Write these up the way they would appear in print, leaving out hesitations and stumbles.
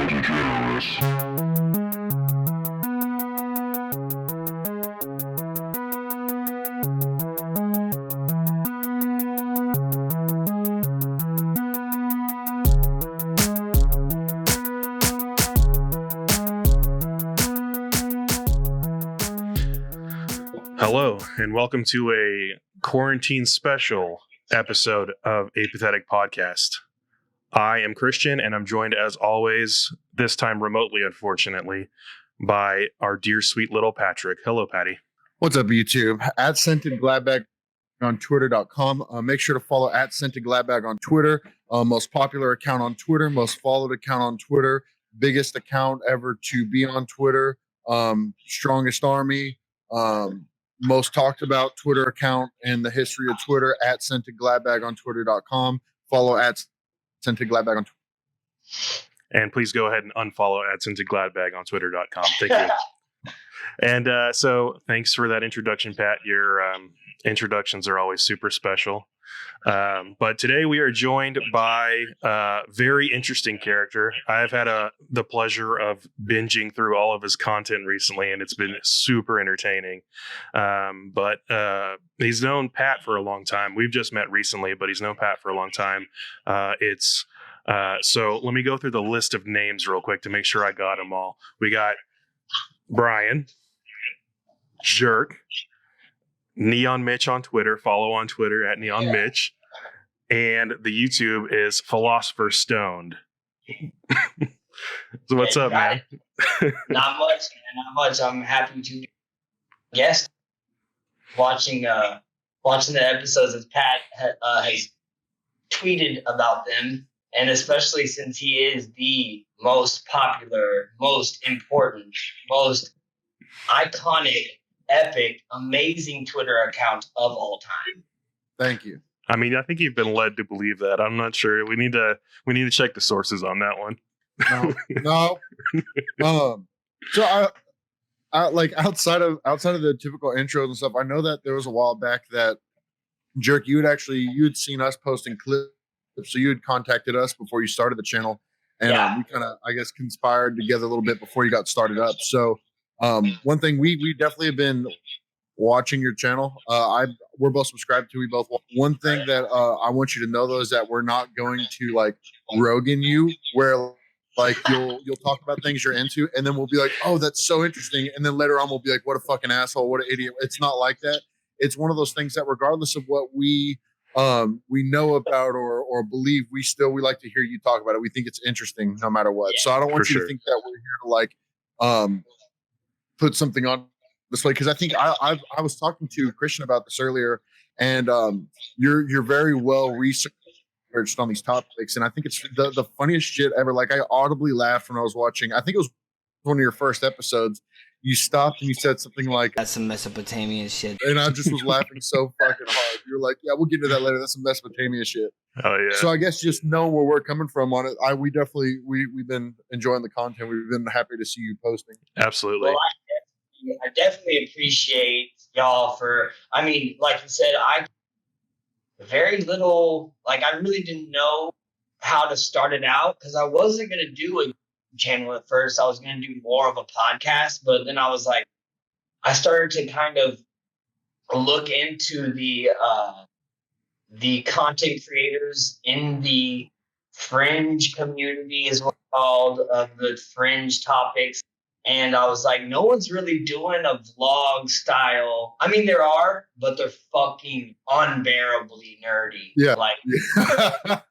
Hello, and welcome to a quarantine special episode of A Pathetic Podcast. I am Christian, and I'm joined, as always, this time remotely, unfortunately, by our dear, sweet little Patrick. Hello, Patty. What's up, YouTube? At Scented Gladbag on Twitter.com. Make sure to follow at Scented Gladbag on Twitter. Most popular account on Twitter, most followed account on Twitter, biggest account ever to be on Twitter, strongest army, most talked about Twitter account in the history of Twitter, at Scented Gladbag on Twitter.com. Follow at Scented Gladbag on Twitter. And please go ahead and unfollow at Scented Gladbag on Twitter.com. Thank you. And so thanks for that introduction, Pat. Your introductions are always super special. But today we are joined by a very interesting character. I've had the pleasure of binging through all of his content recently, and it's been super entertaining. But he's known Pat for a long time. We've just met recently, but he's known Pat for a long time. So let me go through the list of names real quick to make sure I got them all. We got Brian, Jerk, Neon Mitch on Twitter. Follow on Twitter at Neon Mitch. And the YouTube is Philosophers Stoned. So what's up, man? Not much, man. Not much. I'm happy to guest watching the episodes as Pat has tweeted about them, and especially since he is the most popular, most important, most iconic, epic, amazing Twitter account of all time. Thank you. I mean, I think you've been led to believe that. I'm not sure. We need to check the sources on that one. No. So I like outside of the typical intros and stuff, I know that there was a while back that Jerk, you had seen us posting clips, so you had contacted us before you started the channel, and we kind of, I guess, conspired together a little bit before you got started up. So one thing we definitely have been watching your channel. We're both subscribed to. We both. One thing that I want you to know though is that we're not going to like Rogan you, where like you'll talk about things you're into, and then we'll be like, oh, that's so interesting, and then later on we'll be like, what a fucking asshole, what an idiot. It's not like that. It's one of those things that regardless of what we know about or believe, we like to hear you talk about it. We think it's interesting no matter what. So I don't want you to think that we're here to like put something on this way, because I think I was talking to Christian about this earlier, and you're very well researched on these topics, and I think it's the funniest shit ever. Like, I audibly laughed when I was watching. I think it was one of your first episodes. You stopped and you said something like, "That's some Mesopotamian shit," and I just was laughing so fucking hard. You're like, "Yeah, we'll get into that later. That's some Mesopotamian shit." Oh yeah. So I guess just know where we're coming from on it. We've been enjoying the content. We've been happy to see you posting. Absolutely. Well, I definitely appreciate y'all for, I mean, like you said, I really didn't know how to start it out, because I wasn't going to do a channel at first. I was going to do more of a podcast, but then I was like, I started to kind of look into the content creators in the fringe community, is what it's called, of the fringe topics. And I was like, no one's really doing a vlog style. I mean, there are, but they're fucking unbearably nerdy. Yeah. Like, but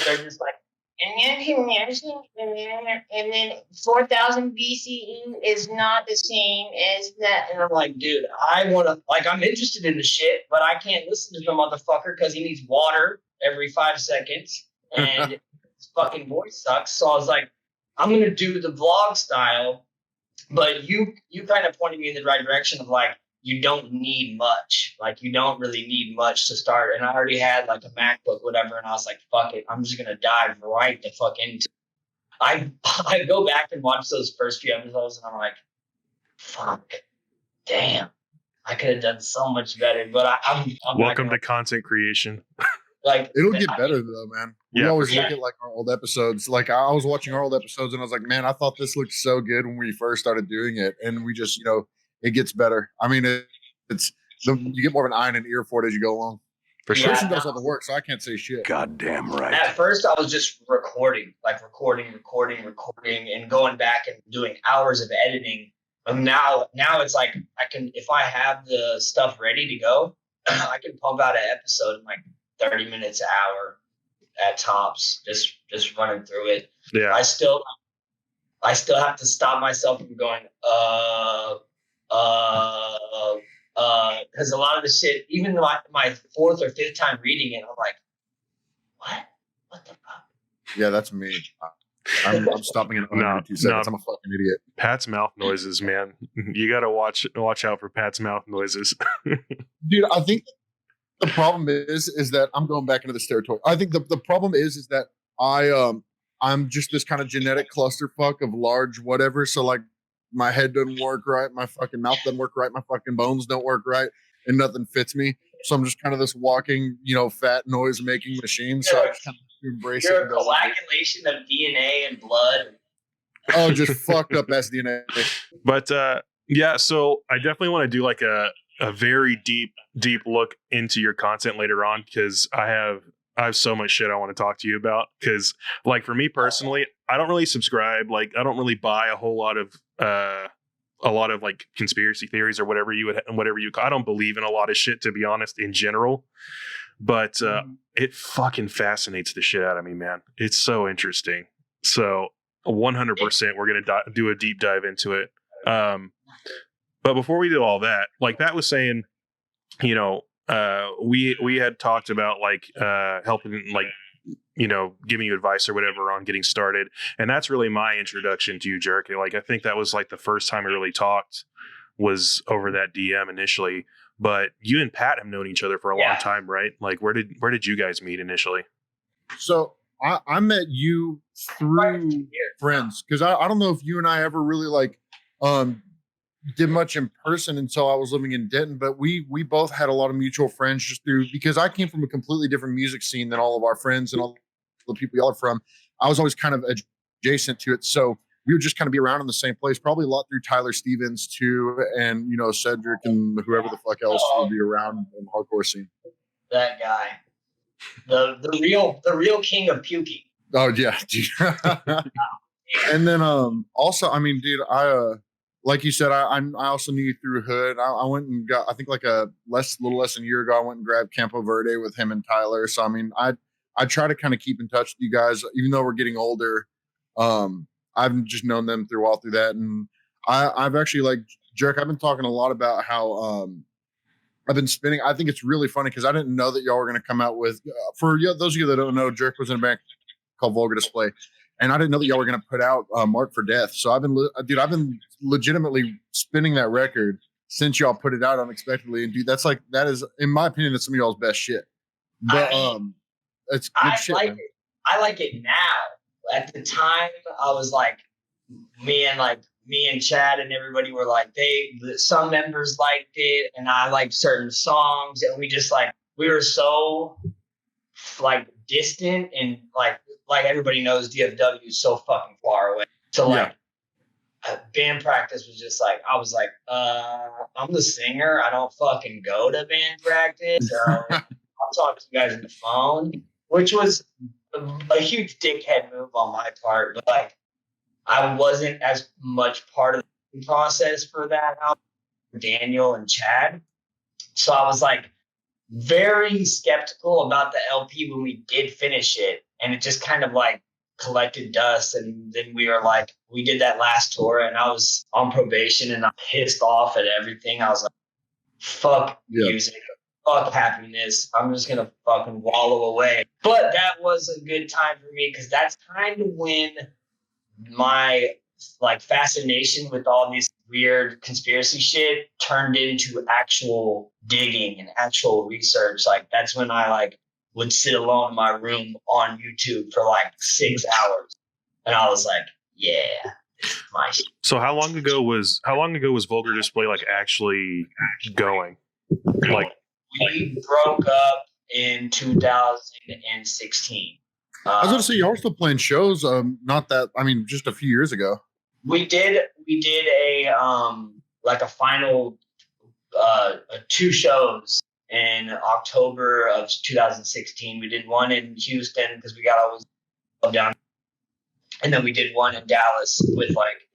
they're just like, and then 4000 BCE is not the same as that. And I'm like, dude, I'm interested in the shit, but I can't listen to the motherfucker because he needs water every 5 seconds. And his fucking voice sucks. So I was like, I'm going to do the vlog style. But you kind of pointed me in the right direction of like, you don't need much. Like, you don't really need much to start. And I already had like a MacBook, whatever. And I was like, fuck it. I'm just going to dive right the fuck into it. I go back and watch those first few episodes and I'm like, fuck, damn. I could have done so much better. But I'm welcome to content creation. Like, it'll get better though, man. we Yeah, always for sure. look at like our old episodes. Like I was watching our old episodes and I was like, man, I thought this looked so good when we first started doing it, and we just, it gets better. I mean, you get more of an eye and an ear for it as you go along. For sure. Christian does all the work, so I can't say shit. Goddamn right. At first, I was just recording, and going back and doing hours of editing. And now it's like I can, if I have the stuff ready to go, I can pump out an episode in like 30 minutes, an hour at tops, just running through it. Yeah. I still have to stop myself from going, because a lot of the shit, even my fourth or fifth time reading it, I'm like, what the fuck? Yeah, that's me. I'm stopping in under 2 seconds. I'm a fucking idiot. Pat's mouth noises, man. You got to watch out for Pat's mouth noises. Dude, I think the problem is that I'm going back into this territory. I think the problem is that I'm just this kind of genetic clusterfuck of large whatever. So like my head doesn't work right, my fucking mouth doesn't work right, my fucking bones don't work right, and nothing fits me. So I'm just kind of this walking, fat noise making machine. So I just kind of embrace it. You're a coagulation of DNA and blood. Oh, just fucked up ass DNA. But yeah, so I definitely want to do like a very deep look into your content later on, because I have so much shit I want to talk to you about. Because like for me personally, I don't really subscribe. Like I don't really buy a whole lot of like conspiracy theories or whatever I don't believe in a lot of shit, to be honest, in general. But it fucking fascinates the shit out of me, man. It's so interesting. So 100% we're gonna do a deep dive into it. But before we do all that, like Pat was saying, we had talked about like helping, like, giving you advice or whatever on getting started. And that's really my introduction to you, Jerky. Like, I think that was like the first time we really talked was over that DM initially. But you and Pat have known each other for a long time, right? Like, where did you guys meet initially? So I met you through friends, because I don't know if you and I ever really like did much in person until I was living in Denton, but we both had a lot of mutual friends just through, because I came from a completely different music scene than all of our friends and all the people y'all are from. I was always kind of adjacent to it, so we would just kind of be around in the same place, probably a lot through Tyler Stevens too, and Cedric and whoever the fuck else would be around in the hardcore scene. That guy, the real king of pukey. Oh yeah, dude. And then also, I mean, dude, like you said, I also knew you through Hood. I went and got, I think like a little less than a year ago, I went and grabbed Campo Verde with him and Tyler. So I mean, I try to kind of keep in touch with you guys, even though we're getting older. I've just known them through that, and I've actually, like Jerk, I've been talking a lot about how I've been spinning. I think it's really funny because I didn't know that y'all were going to come out with, for those of you that don't know, Jerk was in a band called Vulgar Display. And I didn't know that y'all were going to put out Mark for Death. So I've been legitimately spinning that record since y'all put it out unexpectedly. And dude, that is, in my opinion, that's some of y'all's best shit. But it's good shit. I like it now. At the time, I was like, me and Chad and everybody were like, some members liked it, and I liked certain songs, and we were so like distant, and like everybody knows DFW is so fucking far away. So band practice was just like, I was like, I'm the singer. I don't fucking go to band practice. So I'll talk to you guys on the phone, which was a huge dickhead move on my part. But like, I wasn't as much part of the process for that album, Daniel and Chad. So I was like very skeptical about the LP when we did finish it. And it just kind of like collected dust. And then we did that last tour, and I was on probation and I'm pissed off at everything. I was like, fuck music, fuck happiness. I'm just going to fucking wallow away. But that was a good time for me, because that's kind of when my like fascination with all these weird conspiracy shit turned into actual digging and actual research. Like that's when I would sit alone in my room on YouTube for like 6 hours, and I was like, yeah, this is my shit. So how long ago was Vulgar Display like actually going? Like we broke up in 2016. I was going to say y'all are still playing shows. Not that I mean, just a few years ago. We did a like a final 2 shows in October of 2016. We did one in Houston because we got always down, and then we did one in Dallas with like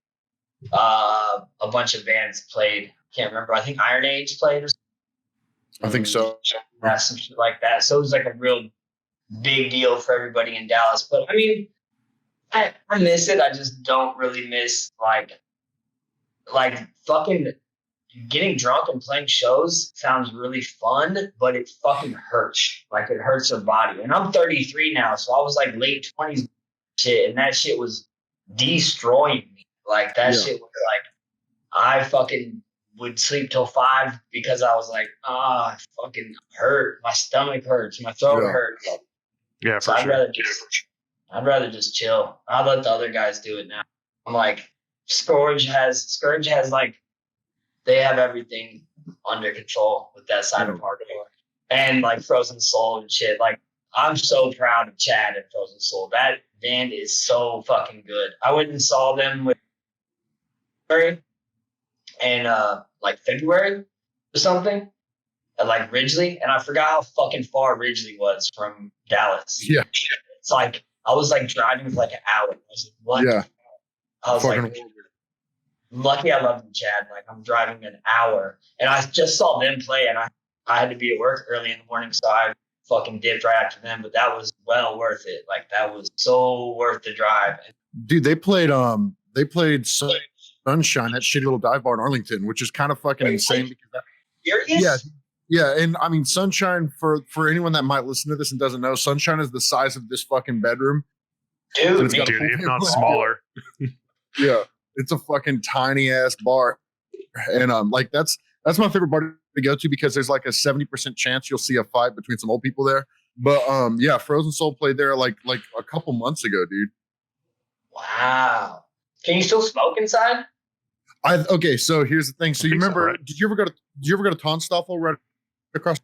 a bunch of bands played. Can't remember. I think Iron Age played. I think so. Yeah, some shit like that. So it was like a real big deal for everybody in Dallas. But I mean, I miss it. I just don't really miss like fucking getting drunk and playing shows sounds really fun, but it fucking hurts. Like it hurts your body. And I'm 33 now, so I was like late 20s shit, and that shit was destroying me. Like that shit was like I fucking would sleep till 5 because I was like, I fucking hurt. My stomach hurts. My throat hurts. Yeah, so I'd rather just chill. I'll let the other guys do it now. I'm like, Scourge has like, they have everything under control with that side of hardcore. And like Frozen Soul and shit. Like, I'm so proud of Chad and Frozen Soul. That band is so fucking good. I went and saw them with in like February or something at like Ridgely, and I forgot how fucking far Ridgely was from Dallas. Yeah. It's like I was like driving for like an hour. I was like, what? Yeah. I was fucking like, lucky I love you, Chad. Like I'm driving an hour, and I just saw them play, and I had to be at work early in the morning, so I fucking dipped right after them. But that was well worth it. Like that was so worth the drive. Dude, they played Sunshine, that shitty little dive bar in Arlington, which is kind of fucking insane. Because Serious? Yeah, and I mean Sunshine, for anyone that might listen to this and doesn't know, Sunshine is the size of this fucking bedroom. Dude, if not smaller. Yeah, it's a fucking tiny ass bar, and like that's my favorite bar to go to because there's like a 70% chance you'll see a fight between some old people there. But yeah, Frozen Soul played there like a couple months ago, dude. Wow. Can you still smoke inside? Okay, so here's the thing. So you remember? Right? Did you ever go to Tonstoffel right across?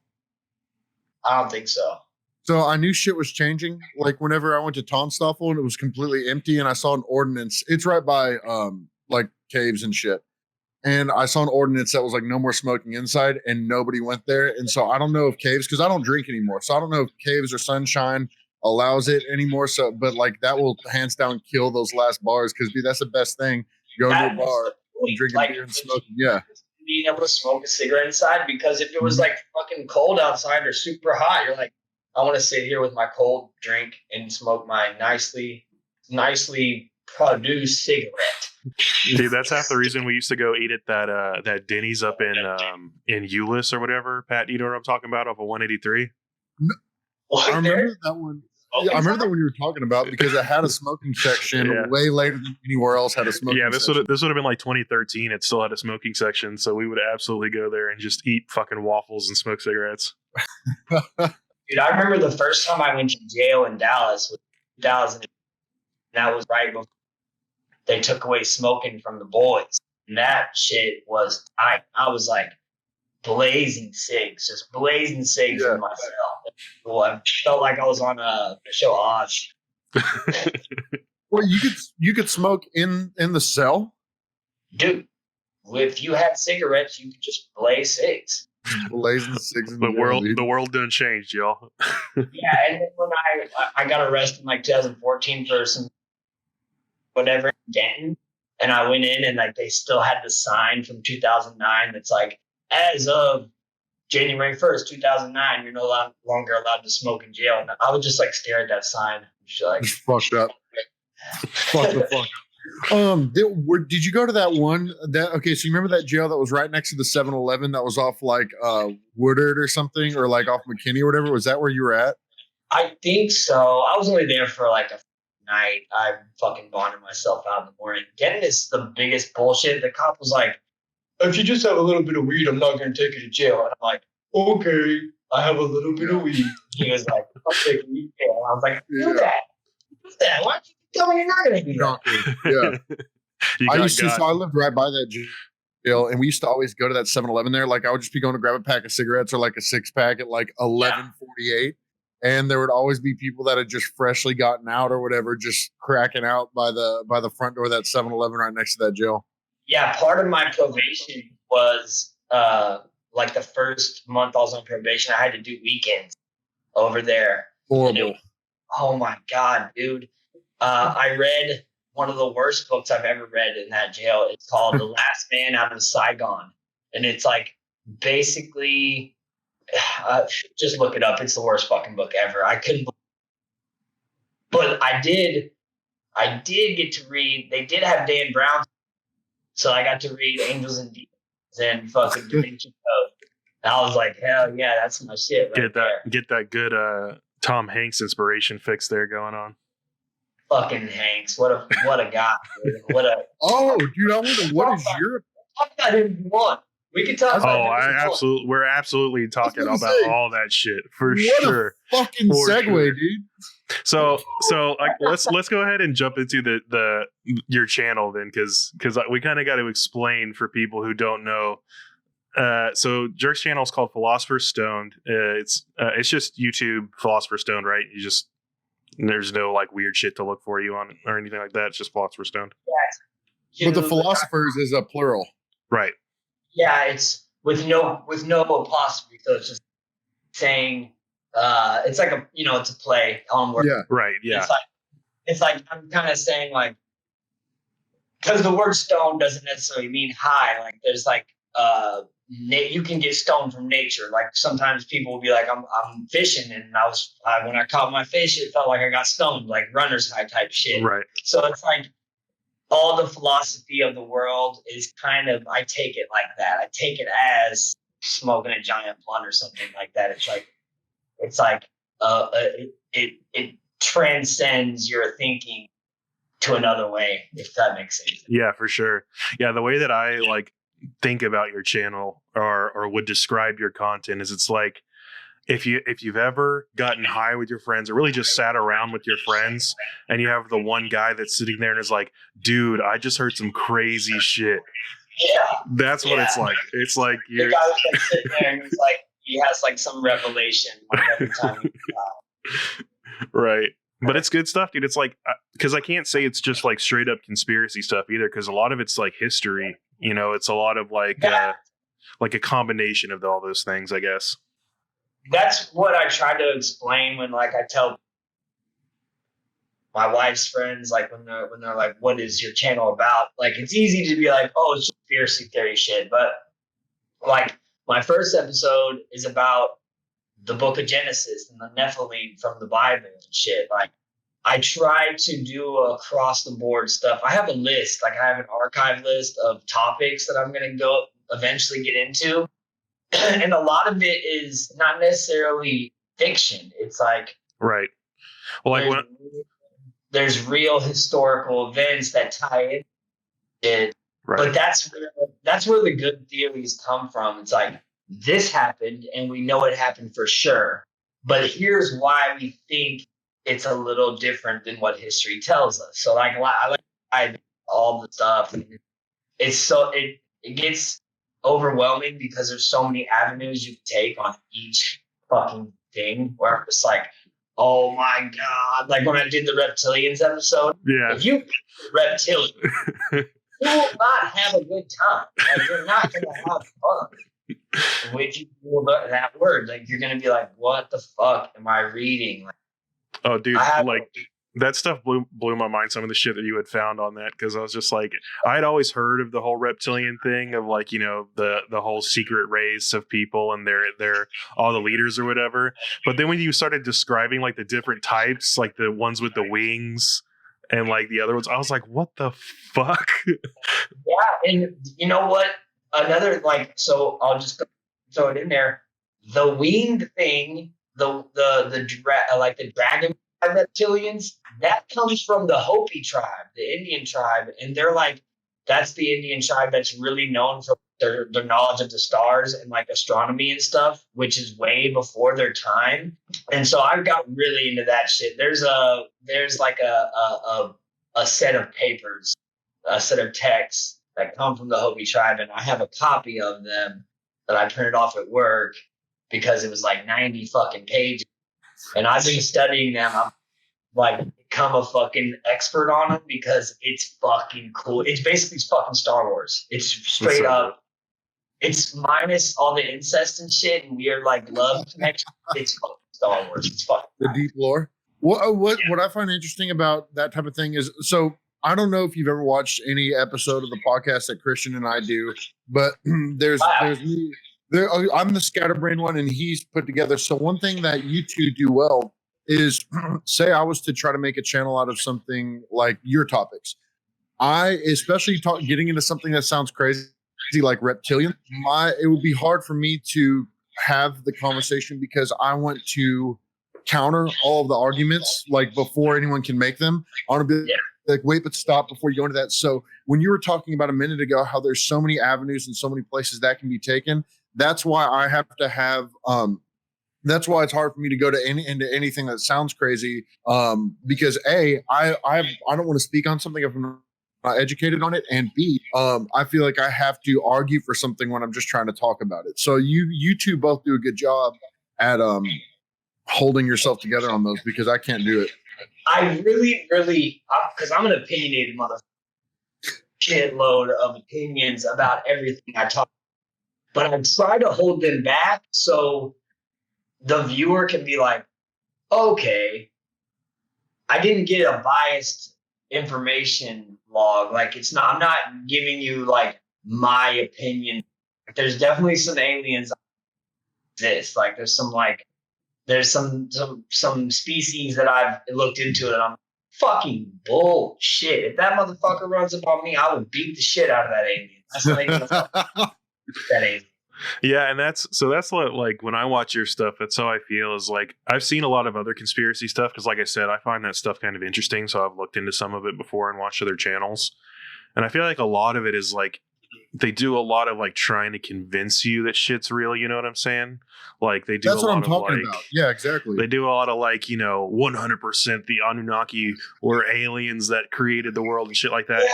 I don't think so. So I knew shit was changing. Like whenever I went to Tonstoffel and it was completely empty, and I saw an ordinance. It's right by like caves and shit. And I saw an ordinance that was like no more smoking inside, and nobody went there. And so I don't know if caves, because I don't drink anymore. So I don't know if caves or Sunshine allows it anymore. So, but like that will hands down kill those last bars because dude, that's the best thing. Go to a bar, drinking beer and smoking. Yeah. Being able to smoke a cigarette inside, because if it was like fucking cold outside or super hot, you're like, I want to sit here with my cold drink and smoke my nicely produced cigarette. Dude, that's half the reason we used to go eat at that Denny's up in Euless or whatever. Pat, you know what I'm talking about, off of 183? No, I remember that one. Yeah, I remember that one you were talking about because it had a smoking section way later than anywhere else had a smoking section. This would have been like 2013. It still had a smoking section, so we would absolutely go there and just eat fucking waffles and smoke cigarettes. Dude, I remember the first time I went to jail in Dallas was 2000. That was right before they took away smoking from the boys. And that shit was tight. I was like blazing cigs in my cell. Well, I felt like I was on a show Oz. Well, you could smoke in the cell? Dude, if you had cigarettes, you could just blaze cigs. Blazing cigs in the world done changed, y'all. Yeah, and then when I got arrested in like 2014 for some whatever in Denton, and I went in and like they still had the sign from 2009 that's like, as of January 1st, 2009, you're no longer allowed to smoke in jail. And I would just like stare at that sign. Like, just fucked up. Fuck the fuck up. Did you go to that one? Okay, so you remember that jail that was right next to the 7-Eleven that was off like Woodard or something, or like off McKinney or whatever? Was that where you were at? I think so. I was only there for like a night. I fucking bonded myself out in the morning. Denton is the biggest bullshit. The cop was like, if you just have a little bit of weed, I'm not going to take you to jail. And I'm like, okay, I have a little bit of weed. He was like, I'll take you to jail. And I was like, do that. Why don't you tell me you're not going to do that? Yeah. So I lived right by that jail, and we used to always go to that 7-Eleven there. Like I would just be going to grab a pack of cigarettes or like a 6-pack at like 11:48. and there would always be people that had just freshly gotten out or whatever, just cracking out by the front door of that 7-Eleven right next to that jail. Yeah, part of my probation was like the first month I was on probation, I had to do weekends over there. Horrible. Oh my God, dude. I read one of the worst books I've ever read in that jail. It's called The Last Man Out of Saigon. And it's like basically, just look it up. It's the worst fucking book ever. I couldn't, but I did get to read, they did have Dan Brown. So I got to read Angels and Demons and fucking Da Vinci Code. And I was like, hell yeah, that's my shit right Get that good Tom Hanks inspiration fix there going on. Fucking Hanks. What a guy. Dude. What a dude, I wonder what is your talk about him if you want. We can talk about him. We're absolutely talking about all that shit for what sure. A fucking segue, sure. dude. So like, let's go ahead and jump into your channel then, because we kind of got to explain for people who don't know. So Jerk's channel is called Philosophers Stoned. It's just YouTube Philosopher Stoned, right? There's no like weird shit to look for you on or anything like that. It's just Philosopher Stoned. Yeah. But the philosophers is a plural, right? Yeah, it's with no apostrophe, so it's just saying. It's like it's a play on words. Yeah, right. Yeah, it's like I'm kind of saying like, because the word stone doesn't necessarily mean high. Like there's like you can get stoned from nature. Like sometimes people will be like, I'm fishing and when I caught my fish, it felt like I got stoned, like runner's high type shit. Right. So it's like all the philosophy of the world is kind of, I take it like that. I take it as smoking a giant blunt or something like that. It's like it transcends your thinking to another way, if that makes sense. Yeah, for sure. Yeah, the way that I like think about your channel or would describe your content is it's like if you've ever gotten high with your friends or really just sat around with your friends and you have the one guy that's sitting there and is like, dude, I just heard some crazy shit. Yeah. That's what it's like. It's like the guy was like sitting there and he's like, he has like some revelation like every time he right. But it's good stuff, dude. It's like, because I can't say it's just like straight up conspiracy stuff either, because a lot of it's like history. It's a lot of like a combination of all those things, I guess. That's what I try to explain when like I tell my wife's friends, like when they're like, what is your channel about? Like it's easy to be like, oh, it's conspiracy theory shit. But like my first episode is about the book of Genesis and the Nephilim from the Bible and shit. Like I try to do across the board stuff. I have a list, like I have an archive list of topics that I'm going to go eventually get into. And a lot of it is not necessarily fiction. It's like, right. Well, like there's real historical events that tie in it. Right. But that's where the good theories come from. It's like, this happened and we know it happened for sure. But here's why we think it's a little different than what history tells us. So like I like all the stuff. It gets overwhelming because there's so many avenues you can take on each fucking thing where I'm just like, oh my God. Like when I did the reptilians episode, if you reptilian, you will not have a good time. Like you're not going to have fun. Which you learn that word, like you're gonna be like, "What the fuck am I reading?" Like, oh, dude, like that stuff blew my mind. Some of the shit that you had found on that, because I was just like, I had always heard of the whole reptilian thing of like, the whole secret race of people and they're all the leaders or whatever. But then when you started describing like the different types, like the ones with the wings and like the other ones, I was like, what the fuck? Yeah, and you know what? Another so I'll just throw it in there. The winged thing, the dragon reptilians, that comes from the Hopi tribe, the Indian tribe, and they're like, that's the Indian tribe that's really known for their knowledge of the stars and like astronomy and stuff, which is way before their time. And so I got really into that shit. There's like a set of papers, a set of texts that come from the Hopi tribe, and I have a copy of them that I printed off at work because it was like 90 fucking pages. and I've been studying them. I'm like become a fucking expert on them because it's fucking cool. It's basically fucking Star Wars. It's straight up. It's minus all the incest and shit and weird like love connection. It's fucking Star Wars. It's fucking the deep lore. What I find interesting about that type of thing is, so I don't know if you've ever watched any episode of the podcast that Christian and I do, but there's me. I'm the scatterbrain one, and he's put together. So one thing that you two do well is, say I was to try to make a channel out of something like your topics. I especially getting into something that sounds crazy like reptilian. It would be hard for me to have the conversation because I want to counter all of the arguments like before anyone can make them. I want to be like, wait, but stop before you go into that. So when you were talking about a minute ago how there's so many avenues and so many places that can be taken, that's why I have to have that's why it's hard for me to go to into anything that sounds crazy, because I don't want to speak on something if I'm not educated on it, and B, I feel like I have to argue for something when I'm just trying to talk about it. So you two both do a good job at holding yourself together on those, because I can't do it. I really, because I'm an opinionated motherfucker, shitload of opinions about everything I talk, but I try to hold them back so the viewer can be like, okay, I didn't get a biased information log. Like I'm not giving you like my opinion. There's definitely some aliens exist. Like there's some species that I've looked into and I'm fucking bullshit. If that motherfucker runs up on me, I would beat the shit out of that alien. That's not even that alien. Yeah, and that's what, like, when I watch your stuff, that's how I feel. Is like, I've seen a lot of other conspiracy stuff because, like I said, I find that stuff kind of interesting. So I've looked into some of it before and watched other channels, and I feel like a lot of it is like they do a lot of like trying to convince you that shit's real. You know what I'm saying? Like they do. That's what I'm talking about. Yeah, exactly. They do a lot of like 100% the Annunaki were aliens that created the world and shit like that. Yeah.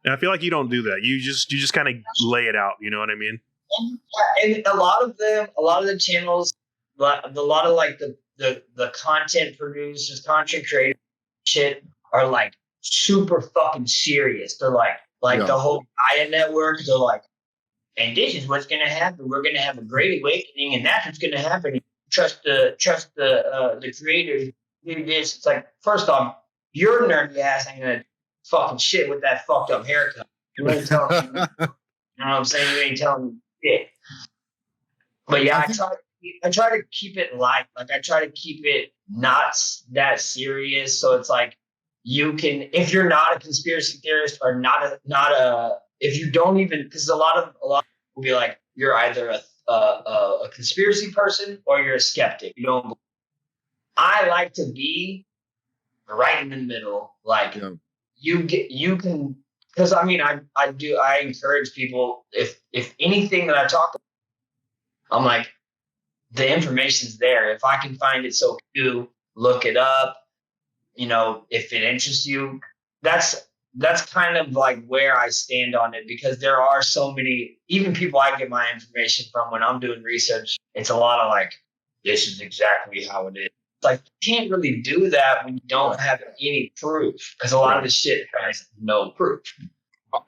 And I feel like you don't do that. You just kind of lay it out. You know what I mean? And a lot of the channels, a lot of like the content producers, content creators, shit are like super fucking serious. They're like the whole Gaia network. They're like, and this is what's gonna happen. We're gonna have a great awakening, and that's what's gonna happen. Trust the creators. Do this. It's like, first off, your nerdy ass ain't gonna fucking shit with that fucked up haircut. You ain't telling me. You know what I'm saying? You ain't telling me. Yeah. But yeah, I try to keep it light. Like I try to keep it not that serious. So it's like you can, if you're not a conspiracy theorist or if you don't even, because a lot of people will be like, you're either a conspiracy person or you're a skeptic. You don't. I like to be right in the middle. Like you can. Because I mean, I encourage people, if anything that I talk about, I'm like, the information's there. If I can find it, so you look it up. If it interests you, that's kind of like where I stand on it, because there are so many, even people I get my information from when I'm doing research, it's a lot of like, this is exactly how it is. Like, you can't really do that when you don't have any proof, because a lot of the shit has no proof.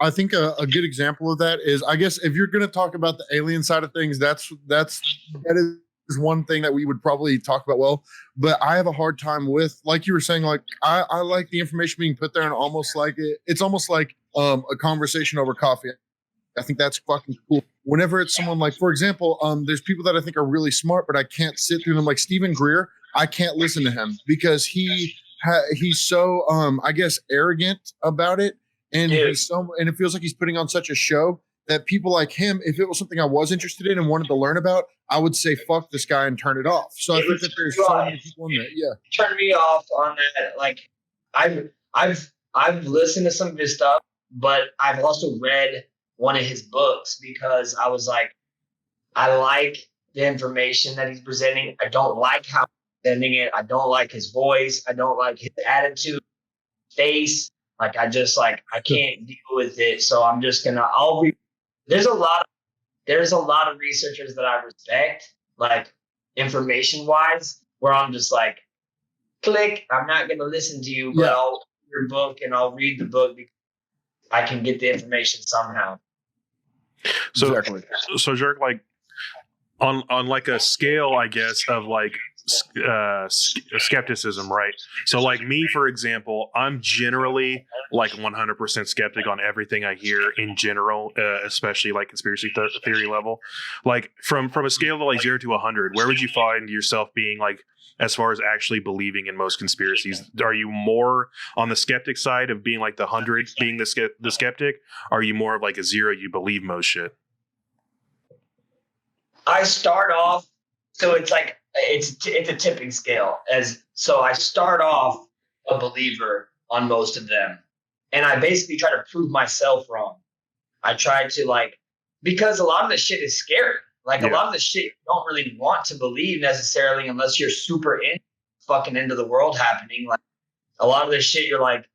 I think a good example of that is, I guess, if you're going to talk about the alien side of things, that is one thing that we would probably talk about. Well, but I have a hard time with, like you were saying, like I like the information being put there, and it's almost like a conversation over coffee. I think that's fucking cool. Whenever it's someone like, for example, there's people that I think are really smart, but I can't sit through them. Like Stephen Greer, I can't listen to him because he's so I guess arrogant about it, and and it feels like he's putting on such a show that people like him, if it was something I was interested in and wanted to learn about, I would say fuck this guy and turn it off. So I think that there's so many people in there. Yeah, turn me off on that. Like I've listened to some of his stuff, but I've also read one of his books because I was like, I like the information that he's presenting. I don't like how he's presenting it. I don't like his voice. I don't like his attitude, face. Like I can't deal with it. So I'm just gonna. There's a lot of researchers that I respect, like information wise, where I'm just like, click, I'm not going to listen to you, but I'll read your book and I'll read the book because I can get the information somehow. So, Exactly. so Jerk, like on like a scale, I guess, of like skepticism, right? So like me, for example, I'm generally like 100% skeptic on everything I hear in general, especially like conspiracy theory level. Like from a scale of like 0 to 100, where would you find yourself being like as far as actually believing in most conspiracies? Are you more on the skeptic side of being like the 100 being the skeptic? Are you more of like a 0, you believe most shit? I start off, so it's like it's a tipping scale. So I start off a believer on most of them, and I basically try to prove myself wrong. I try to like, because a lot of the shit is scary. Like a lot of the shit you don't really want to believe necessarily unless you're super in fucking end of the world happening. Like a lot of this shit, you're like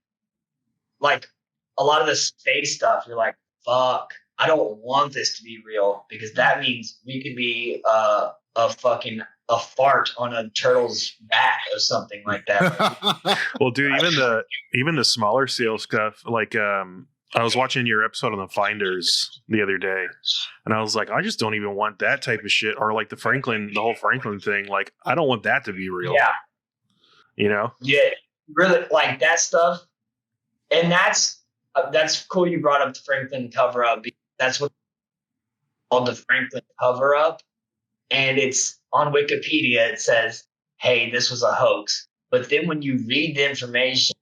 a lot of the space stuff, you're like, fuck, I don't want this to be real because that means we could be a fart on a turtle's back or something like that. Well, dude, even the smaller scale stuff, like I was watching your episode on the Finders the other day, and I was like, I just don't even want that type of shit, or like the whole Franklin thing. Like, I don't want that to be real. Yeah, you know. Yeah, really like that stuff, and that's cool. You brought up the Franklin cover up. That's what called the Franklin cover up, and it's on Wikipedia. It says, "Hey, this was a hoax," but then when you read the information,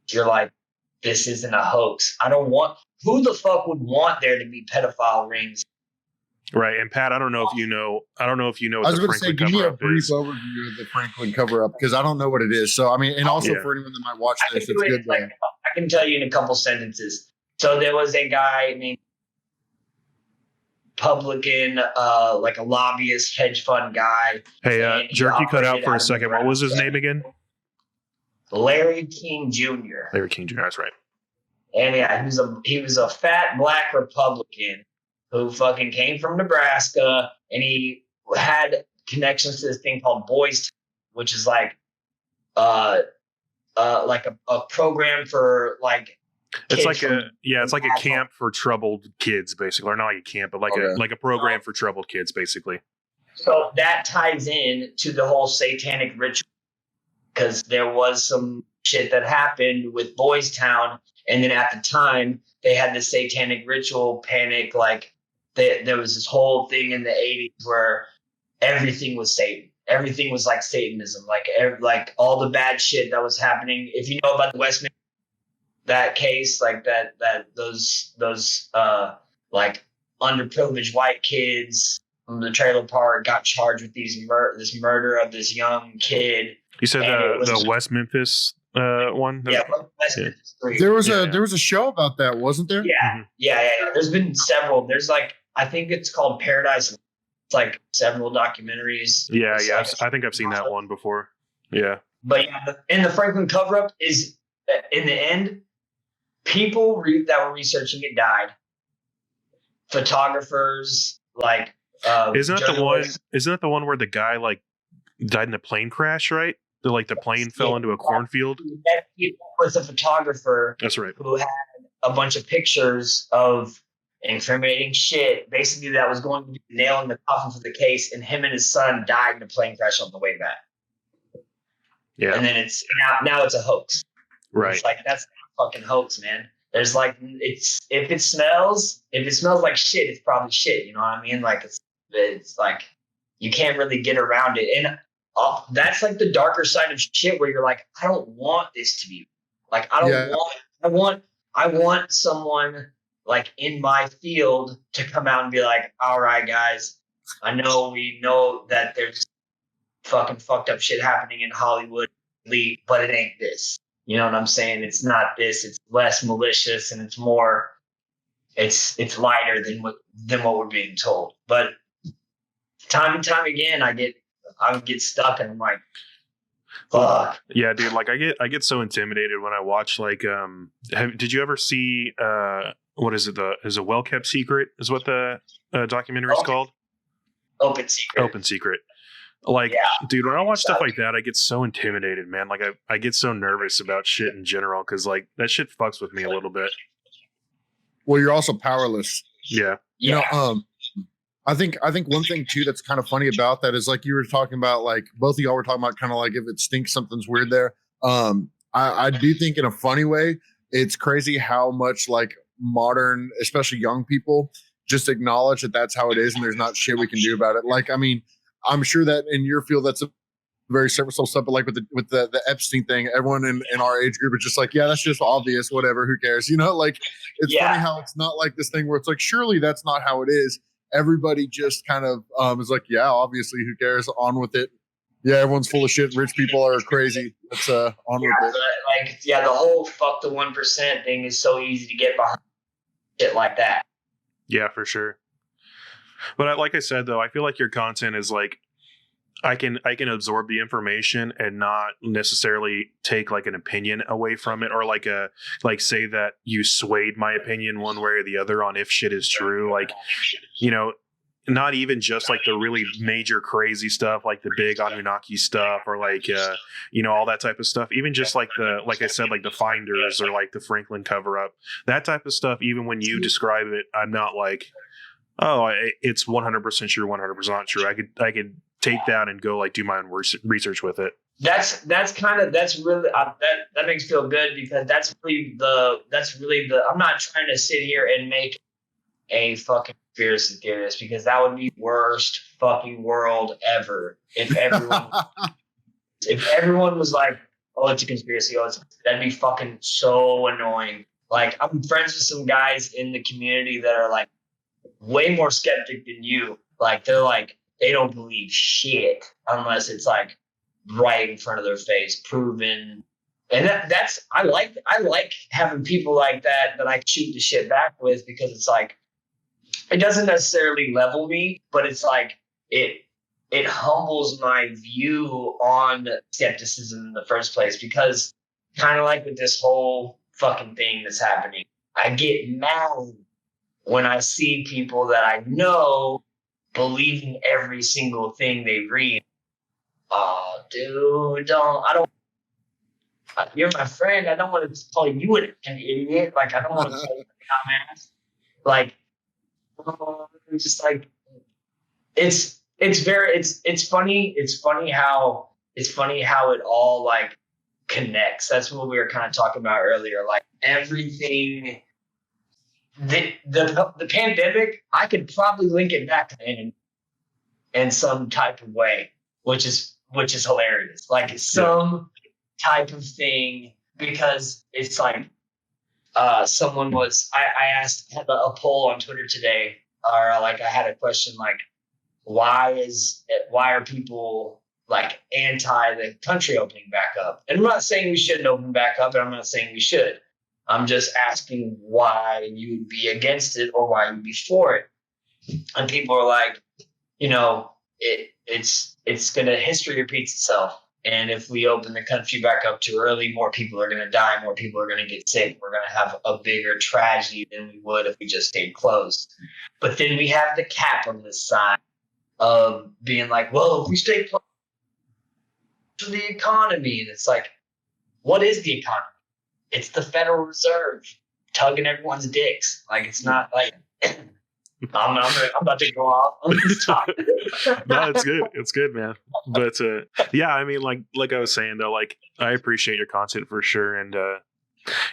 you're like, this isn't a hoax. I don't want. Who the fuck would want there to be pedophile rings? Right, and Pat, I don't know if you know. I don't know if you know. What I was the going to say, give me a brief overview of the Franklin cover up because I don't know what it is. So I mean, and also for anyone that might watch this, it's good. Like, I can tell you in a couple sentences. So there was a guy named Publican, like a lobbyist, hedge fund guy. Hey, Jerk, you cut out for a second. What was his name again? Larry King Jr. Larry King Jr. That's right. And yeah, he was a fat black Republican who fucking came from Nebraska, and he had connections to this thing called bois, which is like a program for like. It's like it's like a camp for troubled kids, basically, or not like a camp, but like a program for troubled kids, basically. So that ties in to the whole satanic ritual. Because there was some shit that happened with Boys Town, and then at the time they had the satanic ritual panic. Like there was this whole thing in the 80s where everything was Satan. Everything was like Satanism. Like all the bad shit that was happening. If you know about the Westminster, that case, like those like underprivileged white kids from the trailer park got charged with this murder of this young kid. You said the West Memphis one? Yeah, West Memphis 3. There was a show about that, wasn't there? Yeah, yeah. There's been several. There's like, I think it's called Paradise. It's like several documentaries. Yeah. I think I've seen that one before. Yeah. But yeah, and the Franklin cover-up is, in the end, people that were researching it died. Photographers, like isn't that the one where the guy like died in a plane crash, right? The plane fell into a cornfield. That was a photographer. That's right. Who had a bunch of pictures of incriminating shit. Basically, that was going to be the nail in the coffin for the case, and him and his son died in a plane crash on the way back. Yeah. And then it's now it's a hoax. Right. It's like, that's not a fucking hoax, man. There's like, if it smells like shit, it's probably shit. You know what I mean? Like it's like you can't really get around it. And that's like the darker side of shit where you're like, I don't want this to be like, I want someone like in my field to come out and be like, all right, guys, we know that there's fucking fucked up shit happening in Hollywood, but it ain't this. You know what I'm saying? It's not this. It's less malicious, and it's more. It's lighter than what we're being told. But time and time again, I would get stuck, and I'm like, fuck. Yeah, dude. Like I get so intimidated when I watch like did you ever see what is it? Is a Well Kept Secret is what the documentary is called? Open Secret. Open Secret. Like, Yeah. dude, when I watch stuff like that, I get so intimidated, man. Like, I get so nervous about shit in general because, like, that shit fucks with me a little bit. Well, you're also powerless. Yeah. You know, I think one thing too that's kind of funny about that is like you were talking about, like both of y'all were talking about kind of like if it stinks, something's weird there. I do think in a funny way, it's crazy how much like modern, especially young people, just acknowledge that that's how it is and there's not shit we can do about it. Like, I mean, I'm sure that in your field that's a very serviceable stuff, but like with the Epstein thing, everyone in our age group is just like, yeah, that's just obvious, whatever, who cares? You know, like it's funny how it's not like this thing where it's like, surely that's not how it is. Everybody just kind of is like, yeah, obviously, who cares? On with it. Yeah, everyone's full of shit. Rich people are crazy. Let's on with it. Like, yeah, the whole fuck the 1% thing is so easy to get behind shit like that. Yeah, for sure. But like I said, though, I feel like your content is like, I can absorb the information and not necessarily take like an opinion away from it, or like say that you swayed my opinion one way or the other on if shit is true. Like, you know, not even just like the really major crazy stuff, like the big Annunaki stuff, or like you know, all that type of stuff. Even just like like I said, like the Finders or like the Franklin cover up, that type of stuff. Even when you describe it, I'm not like, oh, it's 100% true, 100% true. I could take that and go like do my own research with it. That's really that makes me feel good, because that's really the I'm not trying to sit here and make a fucking conspiracy theorist, because that would be worst fucking world ever if everyone was like, oh, it's a conspiracy, that'd be fucking so annoying. Like, I'm friends with some guys in the community that are like way more skeptic than you. Like, they're like, they don't believe shit unless it's like right in front of their face, proven. And that's I like having people like that I shoot the shit back with, because it's like, it doesn't necessarily level me, but it's like it humbles my view on skepticism in the first place, because kind of like with this whole fucking thing that's happening, I get mad when I see people that I know believing every single thing they read. Oh, dude, you're my friend. I don't want to call you an idiot. Like, I don't want to call you a dumbass. Like, it's just like, it's funny. It's funny how it all like connects. That's what we were kind of talking about earlier. Like, everything, the pandemic, I could probably link it back to in some type of way, which is hilarious. Like, some type of thing, because it's like, someone was, I had a poll on Twitter today, or like I had a question like, why are people like anti the country opening back up? And I'm not saying we shouldn't open back up, and I'm not saying we should. I'm just asking why you would be against it or why you'd be for it. And people are like, you know, it's gonna, history repeats itself. And if we open the country back up too early, more people are going to die, more people are going to get sick. We're going to have a bigger tragedy than we would if we just stayed closed. But then we have the capitalist side of being like, well, if we stay closed to the economy, and it's like, what is the economy? It's the Federal Reserve tugging everyone's dicks. Like, it's not like, I'm about to go off on this topic. No, it's good. It's good, man. But yeah, I mean, like I was saying though, like, I appreciate your content for sure, and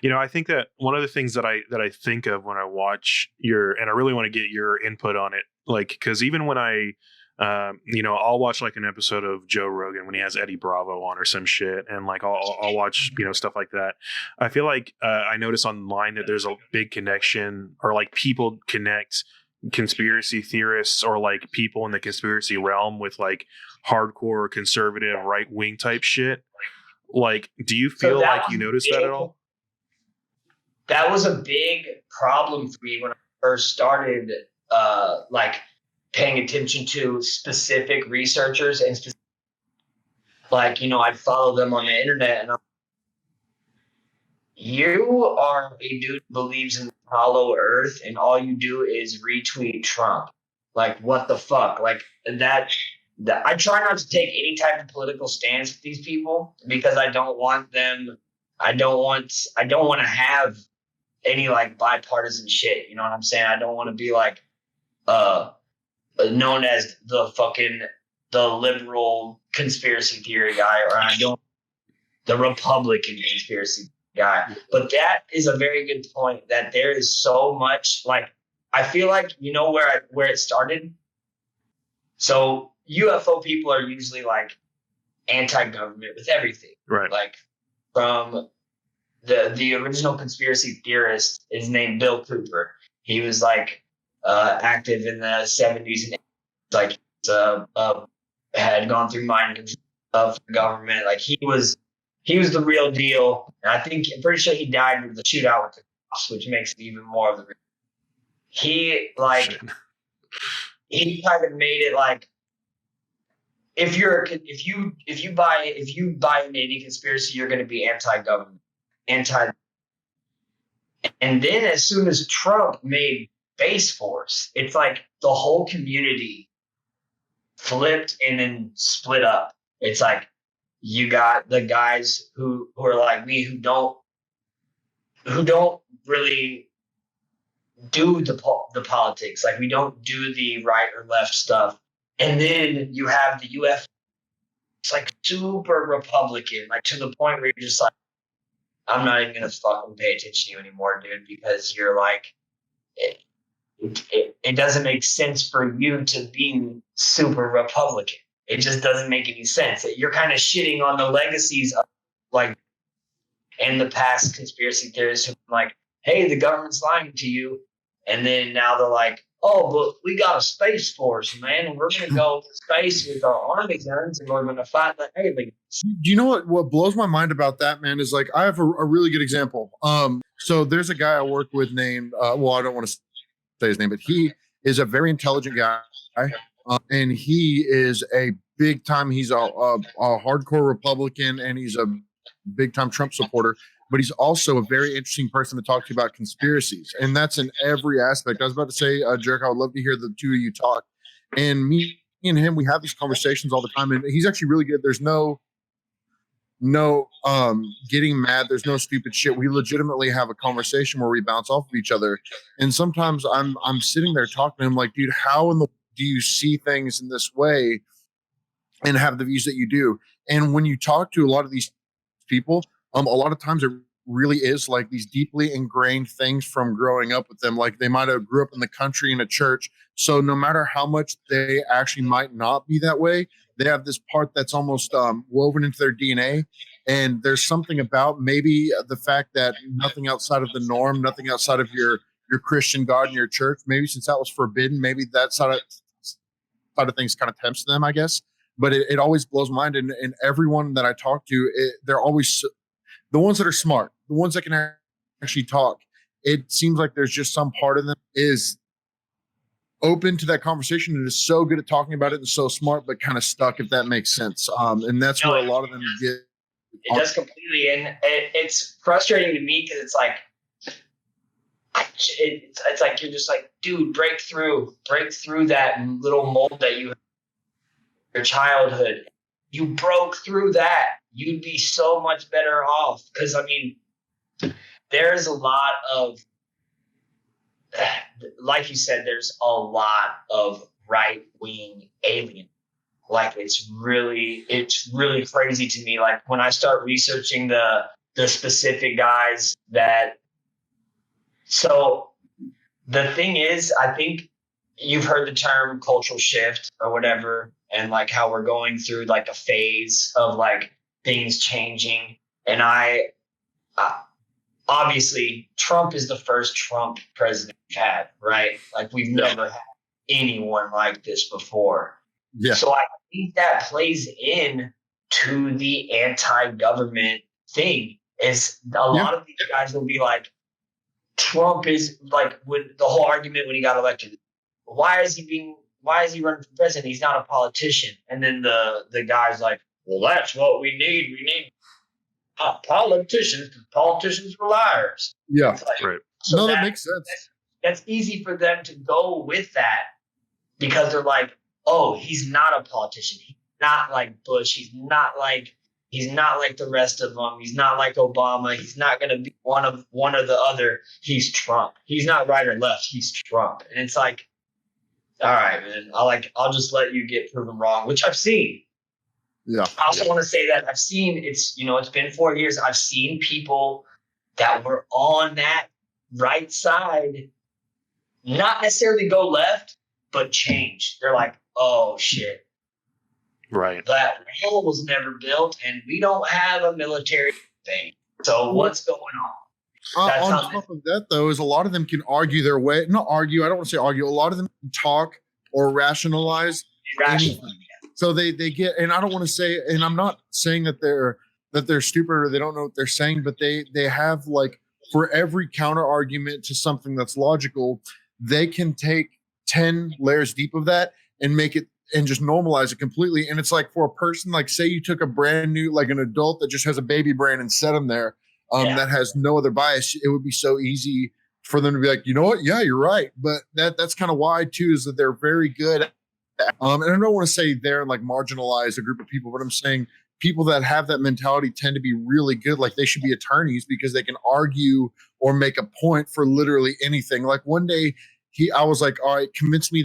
you know, I think that one of the things that I think of when I watch and I really want to get your input on it, like, because even when I you know, I'll watch like an episode of Joe Rogan when he has Eddie Bravo on or some shit, and like I'll watch, you know, stuff like that. I feel like I notice online that there's a big connection, or like people connect conspiracy theorists or like people in the conspiracy realm with like hardcore conservative right wing type shit. Like, do you feel like you noticed that at all? That was a big problem for me when I first started like paying attention to specific researchers, and like, you know, I'd follow them on the internet, and you are a dude who believes in the hollow earth, and all you do is retweet Trump. Like, what the fuck? Like, that I try not to take any type of political stance with these people because I don't want them. I don't want to have any like bipartisan shit. You know what I'm saying? I don't want to be like known as the liberal conspiracy theory guy, or I don't the Republican conspiracy guy. But that is a very good point. That there is so much like I feel like where it started. So UFO people are usually like anti-government with everything, Right? Like from the original conspiracy theorist is named Bill Cooper. He was like active in the 70s and 80s, like had gone through mind control of the government. Like he was the real deal. And I'm pretty sure he died with the shootout with the cops, which makes it even more of the real. He kind of made it like if you buy into any conspiracy, you're going to be anti-government, and then as soon as Trump made Space Force, it's like the whole community flipped and then split up. It's like you got the guys who are like me who don't really do the politics. Like we don't do the right or left stuff. And then you have the UFO. It's like super Republican, like to the point where you're just like, I'm not even gonna fucking pay attention to you anymore, dude, because you're like, it doesn't make sense for you to be super Republican. It just doesn't make any sense. You're kind of shitting on the legacies of like, and the past conspiracy theorists who are like, hey, the government's lying to you, and then now they're like, oh, but we got a space force, man, and we're going to go to space with our army guns, and we're going to fight the aliens. Do you know what blows my mind about that, man, is like I have a really good example. So there's a guy I work with named, well, I don't want to say his name, but he is a very intelligent guy, and he is a big time, he's a hardcore Republican, and he's a big time Trump supporter. But he's also a very interesting person to talk to about conspiracies. And that's in every aspect. I was about to say, Jerk, I would love to hear the two of you talk. And me and him, we have these conversations all the time. And he's actually really good. There's no getting mad. There's no stupid shit. We legitimately have a conversation where we bounce off of each other. And sometimes I'm sitting there talking to him like, dude, how in the do you see things in this way and have the views that you do? And when you talk to a lot of these people, a lot of times it really is like these deeply ingrained things from growing up with them. Like they might have grew up in the country in a church. So no matter how much they actually might not be that way, they have this part that's almost woven into their DNA. And there's something about maybe the fact that nothing outside of the norm, nothing outside of your Christian God and your church, maybe since that was forbidden, maybe that side of things kind of tempts them, I guess. But it always blows my mind. And everyone that I talk to, they're always the ones that are smart, the ones that can actually talk. It seems like there's just some part of them is open to that conversation and is so good at talking about it and so smart, but kind of stuck, if that makes sense. And that's where a lot of them get. It does completely. And it's frustrating to me because it's like, it's like, you're just like, dude, break through that little mold that you have in your childhood. You broke through that. You'd be so much better off. Because, I mean, there's a lot of, like you said, there's a lot of right-wing alien. Like, it's really crazy to me. Like, when I start researching the specific guys that, so the thing is, I think you've heard the term cultural shift or whatever, and like how we're going through like a phase of like things changing. And I obviously Trump is the first Trump president we've had, right? Like we've never had anyone like this before. Yeah. So I think that plays in to the anti-government thing. Is a lot of these guys will be like, Trump is like, when the whole argument when he got elected, why is he running for president? He's not a politician. And then the guy's like, well, that's what we need. We need politicians, because politicians are liars. Yeah. Like, Right. so that makes sense. That's easy for them to go with that because they're like, oh, he's not a politician. He's not like Bush. He's not like the rest of them. He's not like Obama. He's not going to be one or the other. He's Trump. He's not right or left. He's Trump. And it's like, all right, man. I'll just let you get proven wrong, which I've seen. Yeah. I also want to say that I've seen it's been 4 years. I've seen people that were on that right side not necessarily go left, but change. They're like, oh shit. Right. That wall was never built, and we don't have a military thing. So what's going on? On top of that, though, is a lot of them can argue their way. Not argue. I don't want to say argue. A lot of them can talk or rationalize anything. So they get, and I don't want to say, and I'm not saying that they're stupid or they don't know what they're saying, but they have, like, for every counter argument to something that's logical, they can take 10 layers deep of that and make it and just normalize it completely. And it's like, for a person, like, say you took a brand new, like an adult that just has a baby brain and set them there, that has no other bias, it would be so easy for them to be like, you know what? Yeah, you're right. But that's kind of why too, is that they're very good. And I don't want to say they're like marginalize a group of people, but I'm saying people that have that mentality tend to be really good. Like, they should be attorneys because they can argue or make a point for literally anything. Like, one day I was like, all right, convince me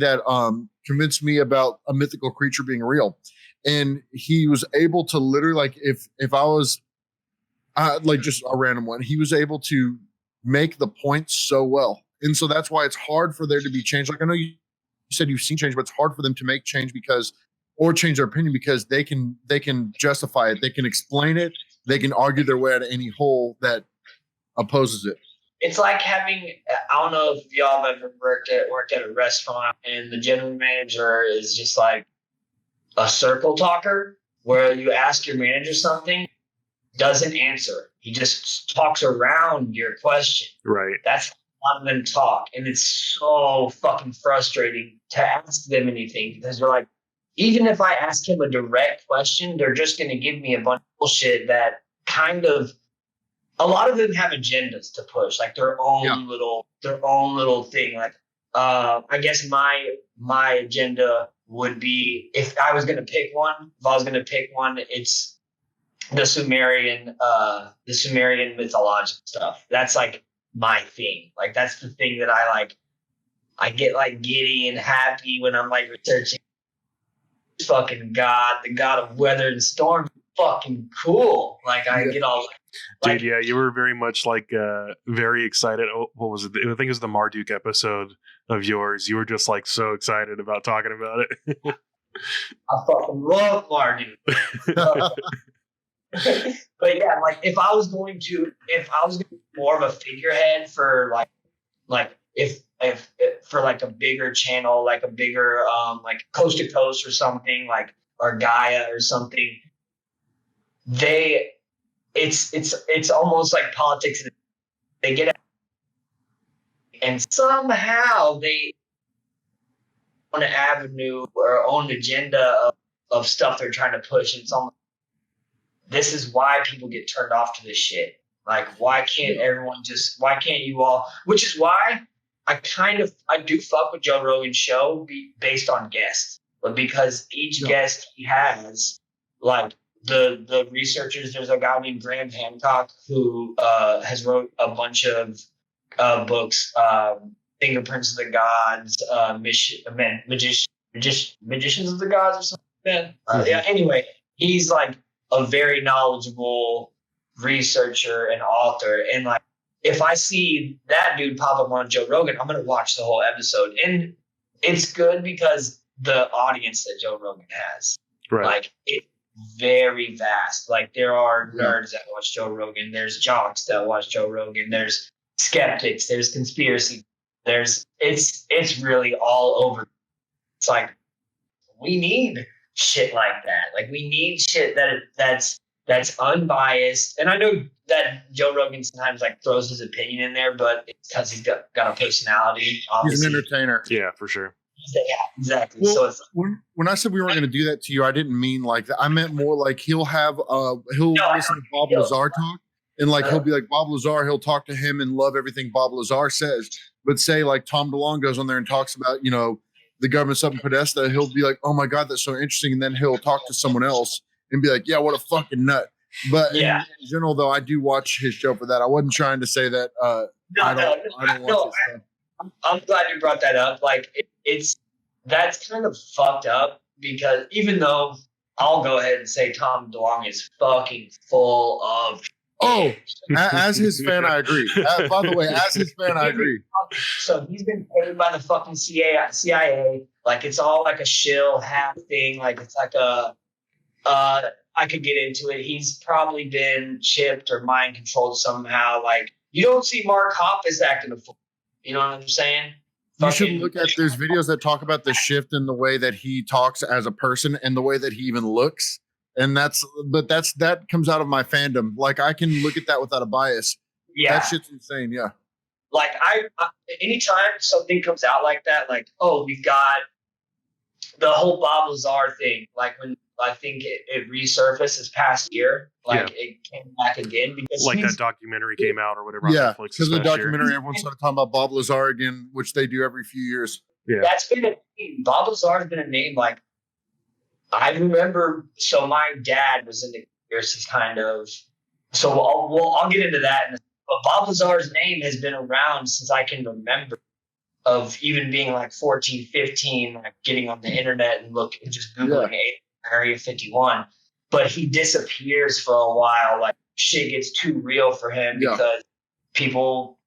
about a mythical creature being real. And he was able to literally, like, if I was like just a random one, he was able to make the point so well. And so that's why it's hard for there to be change. Like, I know you said you've seen change, but it's hard for them to make change or change their opinion because they can justify it. They can explain it. They can argue their way out of any hole that opposes it. It's like having, I don't know if y'all have ever worked at a restaurant and the general manager is just like a circle talker where you ask your manager something, doesn't answer. He just talks around your question. Right. That's how a lot of them talk. And it's so fucking frustrating to ask them anything because they're like, even if I ask him a direct question, they're just going to give me a bunch of bullshit that kind of, a lot of them have agendas to push, like their own little thing. Like, I guess my agenda would be, if I was going to pick one, it's the Sumerian mythological stuff. That's like my thing. Like, that's the thing that I like. I get like giddy and happy when I'm like researching fucking God, the God of weather and storm. Fucking cool. Like, I get all like, dude, yeah, you were very much like very excited. Oh, what was it? I think it was the Marduk episode of yours. You were just like so excited about talking about it. I fucking love Marduk. But yeah, like, if I was going to be more of a figurehead for like if for like a bigger channel, like a bigger like Coast to Coast or something, like, or Gaia or something, it's almost like politics. They get, and somehow they on an avenue or own agenda of stuff they're trying to push. And it's almost, this is why people get turned off to this shit. Like, why can't you all, which is why I do fuck with Joe Rogan's show based on guests, but because each guest he has, like, the researchers, there's a guy named Graham Hancock who has wrote a bunch of books, Fingerprints of the Gods, Magicians of the Gods or something. Yeah. Anyway, he's like a very knowledgeable researcher and author, and like, if I see that dude pop up on Joe Rogan, I'm gonna watch the whole episode, and it's good because the audience that Joe Rogan has, right, like, it's very vast. Like, there are nerds that watch Joe Rogan, there's jocks that watch Joe Rogan, there's skeptics, there's conspiracy, it's really all over. It's like, we need shit like that. Like, we need shit that's unbiased. And I know that Joe Rogan sometimes like throws his opinion in there, but it's because he's got a personality. Obviously. He's an entertainer. Yeah, for sure. Yeah, exactly. Well, so it's, when I said we weren't going to do that to you, I didn't mean like that. I meant more like he'll listen to Bob Lazar talk, and like he'll be like Bob Lazar. He'll talk to him and love everything Bob Lazar says. But say like Tom DeLonge goes on there and talks about the government's up in Podesta, he'll be like, "Oh my god, that's so interesting," and then he'll talk to someone else and be like, "Yeah, what a fucking nut." But in general, though, I do watch his show for that. I wasn't trying to say that I don't watch his stuff. I'm glad you brought that up. Like that's kind of fucked up because even though I'll go ahead and say Tom DeLonge is fucking full of. Oh, as his fan, I agree. By the way, as his fan, I agree. So he's been paid by the fucking CIA. Like it's all like a shill hat thing. Like it's like a. I could get into it. He's probably been chipped or mind controlled somehow. Like you don't see Mark Hoppus acting a fool. You know what I'm saying? You should look at, there's videos that talk about the shift in the way that he talks as a person and the way that he even looks. And that comes out of my fandom. Like I can look at that without a bias. Yeah. That shit's insane. Yeah. Like I anytime something comes out like that, like, oh, we've got the whole Bob Lazar thing, like when I think it resurfaced this past year, like it came back again because like that documentary came out or whatever. Yeah, because the documentary, everyone started talking about Bob Lazar again, which they do every few years. Yeah, that's been a name. Bob Lazar's been a name. Like I remember, so my dad was into conspiracies, kind of. So I'll get into that. But Bob Lazar's name has been around since I can remember. Of even being like 14, 15, like getting on the internet and just Googling Area 51. But he disappears for a while. Like shit gets too real for him because people,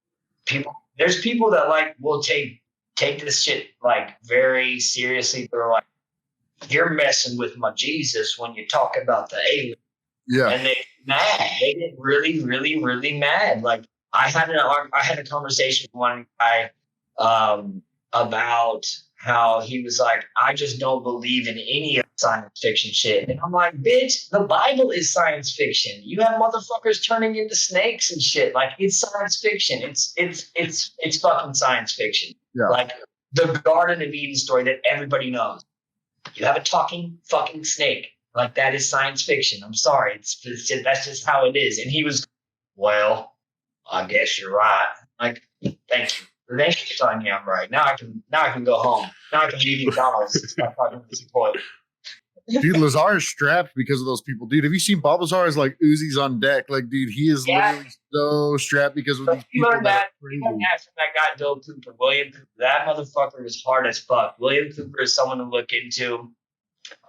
there's people that like will take this shit like very seriously. They're like, you're messing with my Jesus when you talk about the alien. Yeah. And they get mad. They get really, really, really mad. Like I had a conversation with one guy about how he was like, I just don't believe in any of science fiction shit. And I'm like, bitch, the Bible is science fiction. You have motherfuckers turning into snakes and shit. Like it's science fiction. It's fucking science fiction. Yeah. Like the Garden of Eden story that everybody knows. You have a talking fucking snake. Like that is science fiction. I'm sorry. That's just how it is. And he was, well, I guess you're right. Like, thank you. Thank you for telling me I'm right. Now I can go home. Now I can leave McDonald's and stop talking to this employee. Dude, Lazar is strapped because of those people. Dude, have you seen Bob Lazar is like Uzis on deck? Like, dude, he is literally so strapped because of these people. That guy, Bill Cooper, William Cooper. That motherfucker is hard as fuck. William Cooper is someone to look into.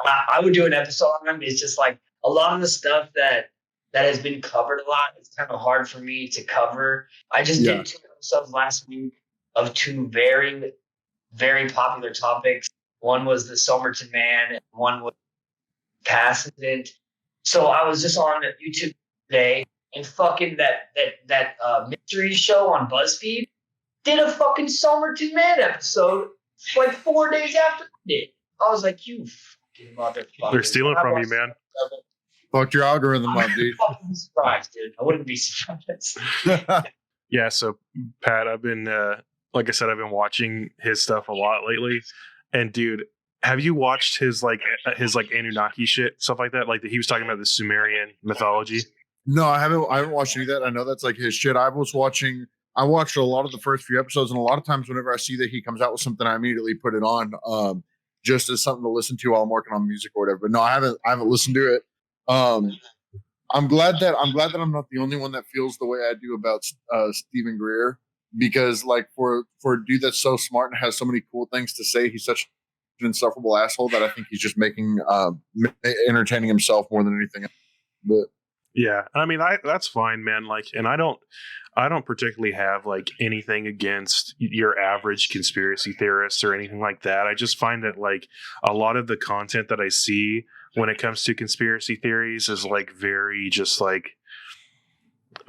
I would do an episode on him. It's just like a lot of the stuff that has been covered a lot. It's kind of hard for me to cover. I just did 2 episodes last week of 2 very, very popular topics. One was the Somerton Man, and one was Passant. So I was just on YouTube today, and fucking that mystery show on BuzzFeed did a fucking Somerton Man episode like 4 days after I did. I was like, you fucking motherfucker. They're stealing from you, man. Fucked your algorithm up, dude. I'm fucking surprised, dude. I wouldn't be surprised. Yeah, so Pat, I've been like I said, I've been watching his stuff a lot lately. And dude, have you watched his Anunnaki shit, stuff like that? Like he was talking about the Sumerian mythology. No, I haven't watched any of that. I know that's like his shit. I watched a lot of the first few episodes, and a lot of times whenever I see that he comes out with something, I immediately put it on, just as something to listen to while I'm working on music or whatever. But no, I haven't listened to it. I'm glad that I'm not the only one that feels the way I do about Stephen Greer, because like for a dude that's so smart and has so many cool things to say, he's such an insufferable asshole that I think he's just making entertaining himself more than anything else. But yeah, I mean that's fine, man. Like, and I don't particularly have like anything against your average conspiracy theorists or anything like that. I just find that like a lot of the content that I see when it comes to conspiracy theories is like very just like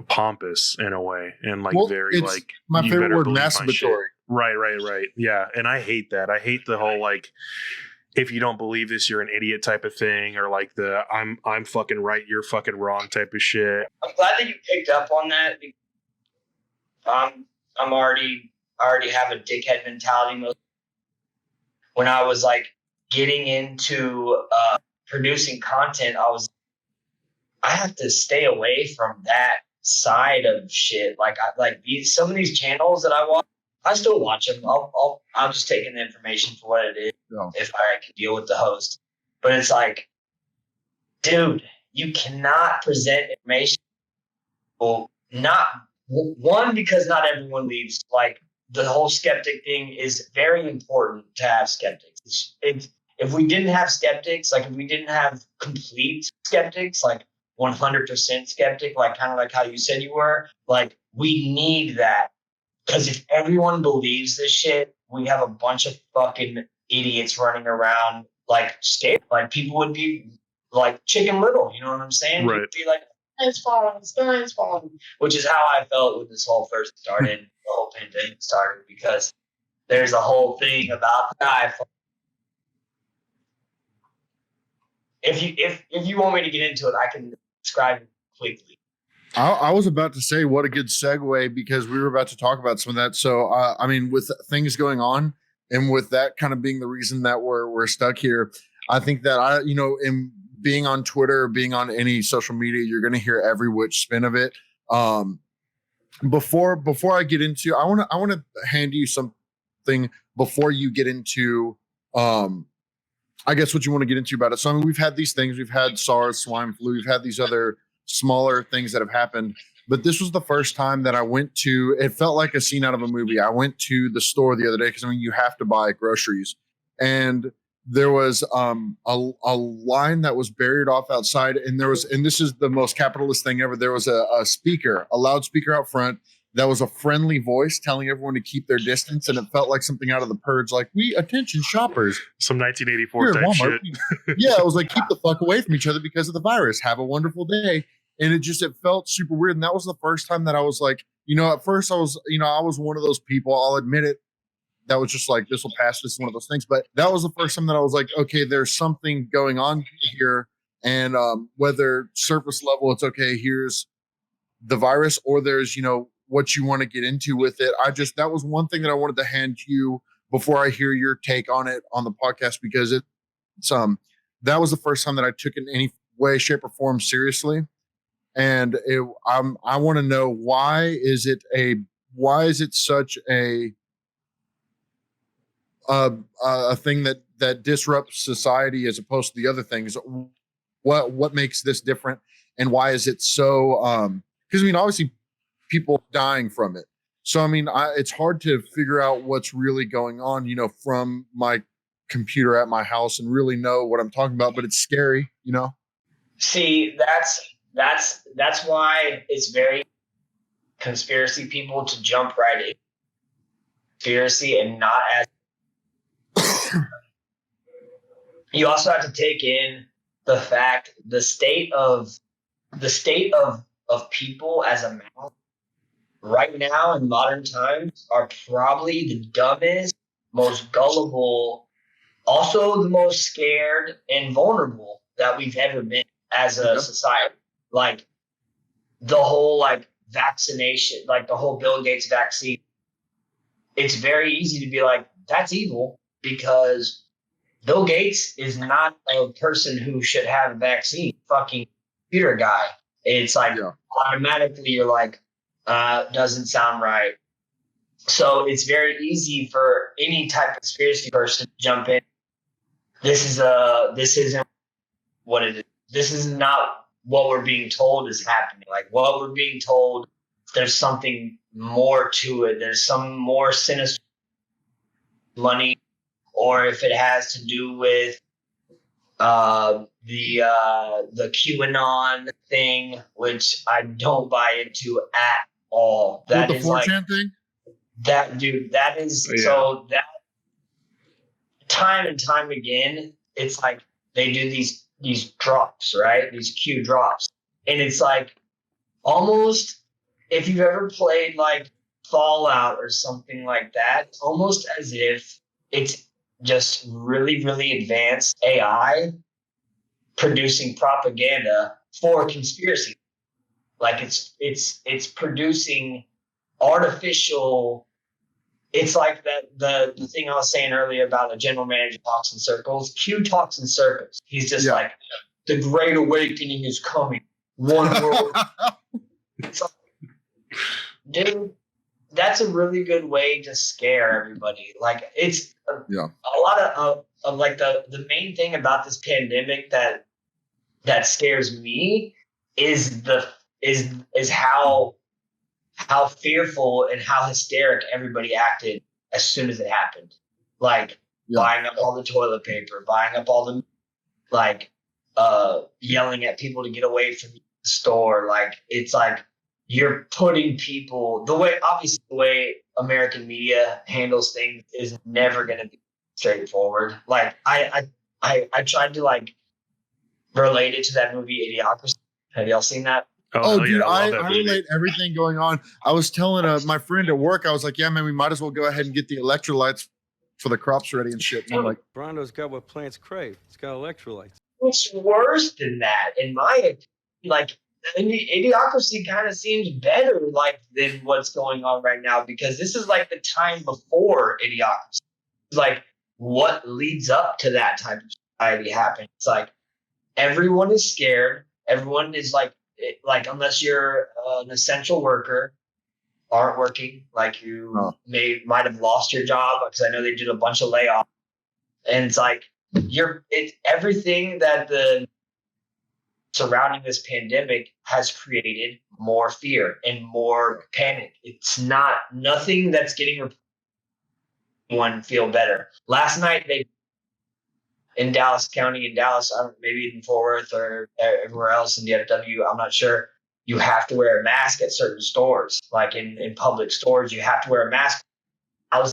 pompous in a way, and like very like my favorite word, masturbatory. Right. Yeah, and I hate that. I hate the whole like, if you don't believe this, you're an idiot type of thing, or like the I'm fucking right, you're fucking wrong type of shit. I'm glad that you picked up on that. I already have a dickhead mentality. When I was like getting into producing content, I have to stay away from that side of shit. Like some of these channels that I watch, I still watch them. I'm just taking the information for what it is. If I can deal with the host, but it's like, dude, you cannot present information. Well, not one, because not everyone leaves. Like, the whole skeptic thing is very important to have skeptics. If we didn't have skeptics, like if we didn't have complete skeptics, like 100% skeptic, like kind of like how you said you were, like we need that. Because if everyone believes this shit, we have a bunch of fucking idiots running around like scared. Like people would be like Chicken Little, you know what I'm saying? Right. You'd be like, it's falling, which is how I felt when this whole first started, the whole pandemic started, because there's a whole thing about the guy. If you want me to get into it, I can describe it quickly. I was about to say, what a good segue, because we were about to talk about some of that. So, I mean, with things going on and with that kind of being the reason that we're stuck here, I think that in being on Twitter, being on any social media, you're going to hear every which spin of it. Before I get into, I want to hand you something before you get into, I guess what you want to get into about it. So, I mean, we've had these things, we've had SARS, swine flu, we've had these other smaller things that have happened, but this was the first time that I went to, it felt like a scene out of a movie. I went to the store the other day, because I mean, you have to buy groceries, and there was a line that was buried off outside, and this is the most capitalist thing ever. There was a loudspeaker out front that was a friendly voice telling everyone to keep their distance, and it felt like something out of The Purge, like, we attention shoppers. Some 1984 type shit. Yeah, it was like, keep the fuck away from each other because of the virus. Have a wonderful day. And it felt super weird. And that was the first time that I was like, at first I was one of those people, I'll admit it, that was just like, this will pass. This is one of those things. But that was the first time that I was like, okay, there's something going on here. And whether surface level, it's okay, here's the virus, or there's, what you want to get into with it. That was one thing that I wanted to hand you before I hear your take on it on the podcast, because it's that was the first time that I took it in any way, shape, or form seriously. And I want to know, why is it such a thing that disrupts society as opposed to the other things? What makes this different, and why is it so? Because I mean, obviously, people dying from it. So I mean, it's hard to figure out what's really going on, from my computer at my house, and really know what I'm talking about. But it's scary, See, that's why it's very conspiracy people to jump right in conspiracy, and not as you also have to take in the fact the state of people as a mass right now in modern times are probably the dumbest, most gullible, also the most scared and vulnerable that we've ever been as a society. Like the whole vaccination, like the whole Bill Gates vaccine. It's very easy to be like, that's evil, because Bill Gates is not a person who should have a vaccine. Fucking computer guy. It's like automatically you're like, doesn't sound right. So it's very easy for any type of conspiracy person to jump in. This isn't what it is. This is not what we're being told is happening. Like, what we're being told, there's something more to it. There's some more sinister money, or if it has to do with the QAnon thing, which I don't buy into at all. That with the is 4chan thing? That, dude, that is so that time and time again, it's like they do these drops, right? These Q drops. And it's like almost, if you've ever played like Fallout or something like that, it's almost as if it's just really, really advanced AI producing propaganda for conspiracy. Like it's producing artificial. It's like the thing I was saying earlier about a general manager talks in circles. Q talks in circles. He's just like, the Great Awakening is coming. One world. It's like, dude, that's a really good way to scare everybody. Like it's a lot of like the main thing about this pandemic that scares me is how fearful and how hysteric everybody acted as soon as it happened. Like buying up all the toilet paper, buying up all the like yelling at people to get away from the store. Like it's like you're putting people the way American media handles things is never going to be straightforward. Like I tried to like relate it to that movie Idiocracy. Have y'all seen that? Oh, dude, yeah, I relate everything going on. I was telling my friend at work, I was like, yeah, man, we might as well go ahead and get the electrolytes for the crops ready and shit. And I'm like, Brondo's got what plants crave. It's got electrolytes. It's worse than that, in my opinion. Like, Idiocracy kind of seems better, like, than what's going on right now, because this is like the time before Idiocracy. It's like what leads up to that type of society happening. It's like everyone is scared. Everyone is like unless you're an essential worker, aren't working, like you might have lost your job, because I know they did a bunch of layoffs, and it's like it's everything that the surrounding this pandemic has created more fear and more panic. It's nothing that's getting one feel better. Last night they in Dallas County, maybe in Fort Worth or everywhere else in DFW, I'm not sure. You have to wear a mask at certain stores, like in public stores. You have to wear a mask. I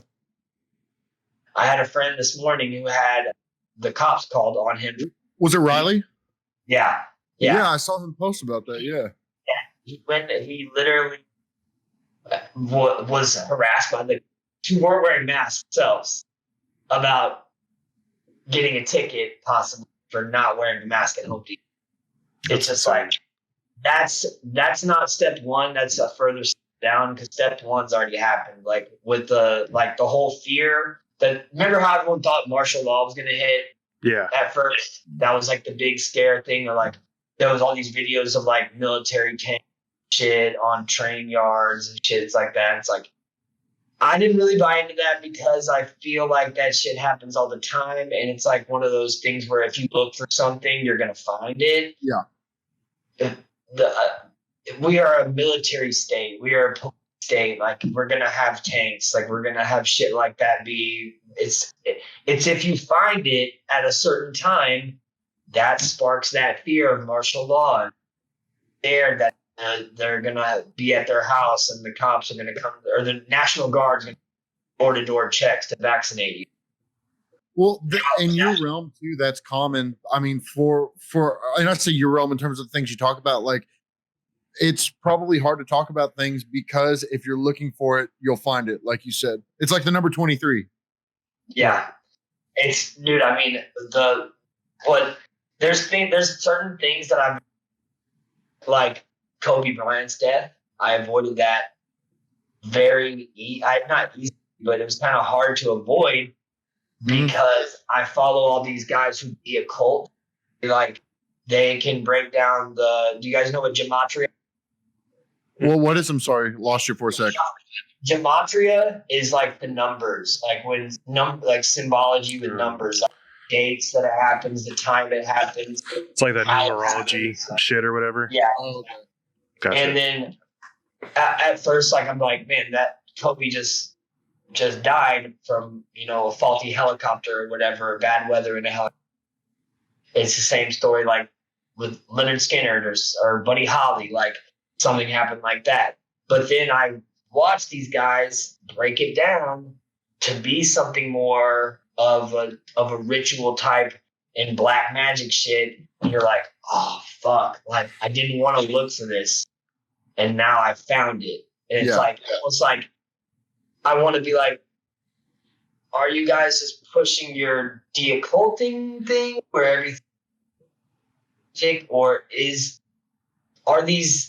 had a friend this morning who had the cops called on him. Was it Riley? Yeah. I saw him post about that. Yeah. He literally was harassed by the who weren't wearing masks themselves about getting a ticket possibly for not wearing a mask at Home Depot. It's just like that's not step one. That's a further step down, because step one's already happened. Like with the whole fear that, remember how everyone thought martial law was going to hit? Yeah. At first, that was like the big scare thing. Or like there was all these videos of like military tank shit on train yards and shit like that. It's like I didn't really buy into that, because I feel like that shit happens all the time, and it's like one of those things where if you look for something, you're gonna find it. Yeah. We are a military state. We are a police state. Like we're gonna have tanks. Like we're gonna have shit like that. It's if you find it at a certain time, that sparks that fear of martial law. There that. They're gonna be at their house, and the cops are gonna come, or the National Guard's gonna door-to-door checks to vaccinate you. Well, in your realm too, that's common. I mean, for and I say your realm in terms of things you talk about, like it's probably hard to talk about things because if you're looking for it, you'll find it. Like you said, it's like the number 23. Yeah, it's dude. I mean, there's certain things that I'm like. Kobe Bryant's death, I avoided that not easy, but it was kind of hard to avoid because I follow all these guys who be a cult. Like they can break down do you guys know what gematria? Well, what is? I'm sorry, lost you for a sec. Gematria is like the numbers, like when like symbology with numbers, like dates that it happens, the time it happens. It's like that numerology shit or whatever. Yeah. Oh, okay. Gotcha. And then at first, like I'm like, man, that Kobe just died from a faulty helicopter or whatever, bad weather in a helicopter. It's the same story like with Leonard Skinner or Buddy Holly, like something happened like that. But then I watched these guys break it down to be something more of a ritual type in black magic shit. And you're like, oh fuck, like I didn't want to look for this. And now I found it. And it's like, almost like, I want to be like, are you guys just pushing your de-occulting thing where everything, or are these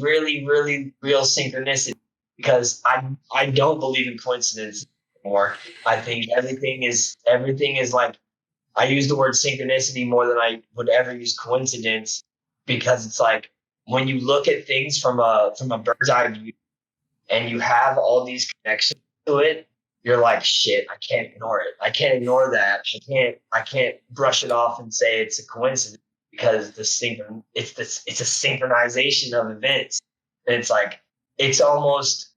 really, really real synchronicities? Because I don't believe in coincidence anymore. I think everything is like, I use the word synchronicity more than I would ever use coincidence, because it's like, when you look at things from a bird's eye view, and you have all these connections to it, you're like, shit, I can't ignore it. I can't ignore that. I can't brush it off and say it's a coincidence, because it's a synchronization of events. And it's like, it's almost,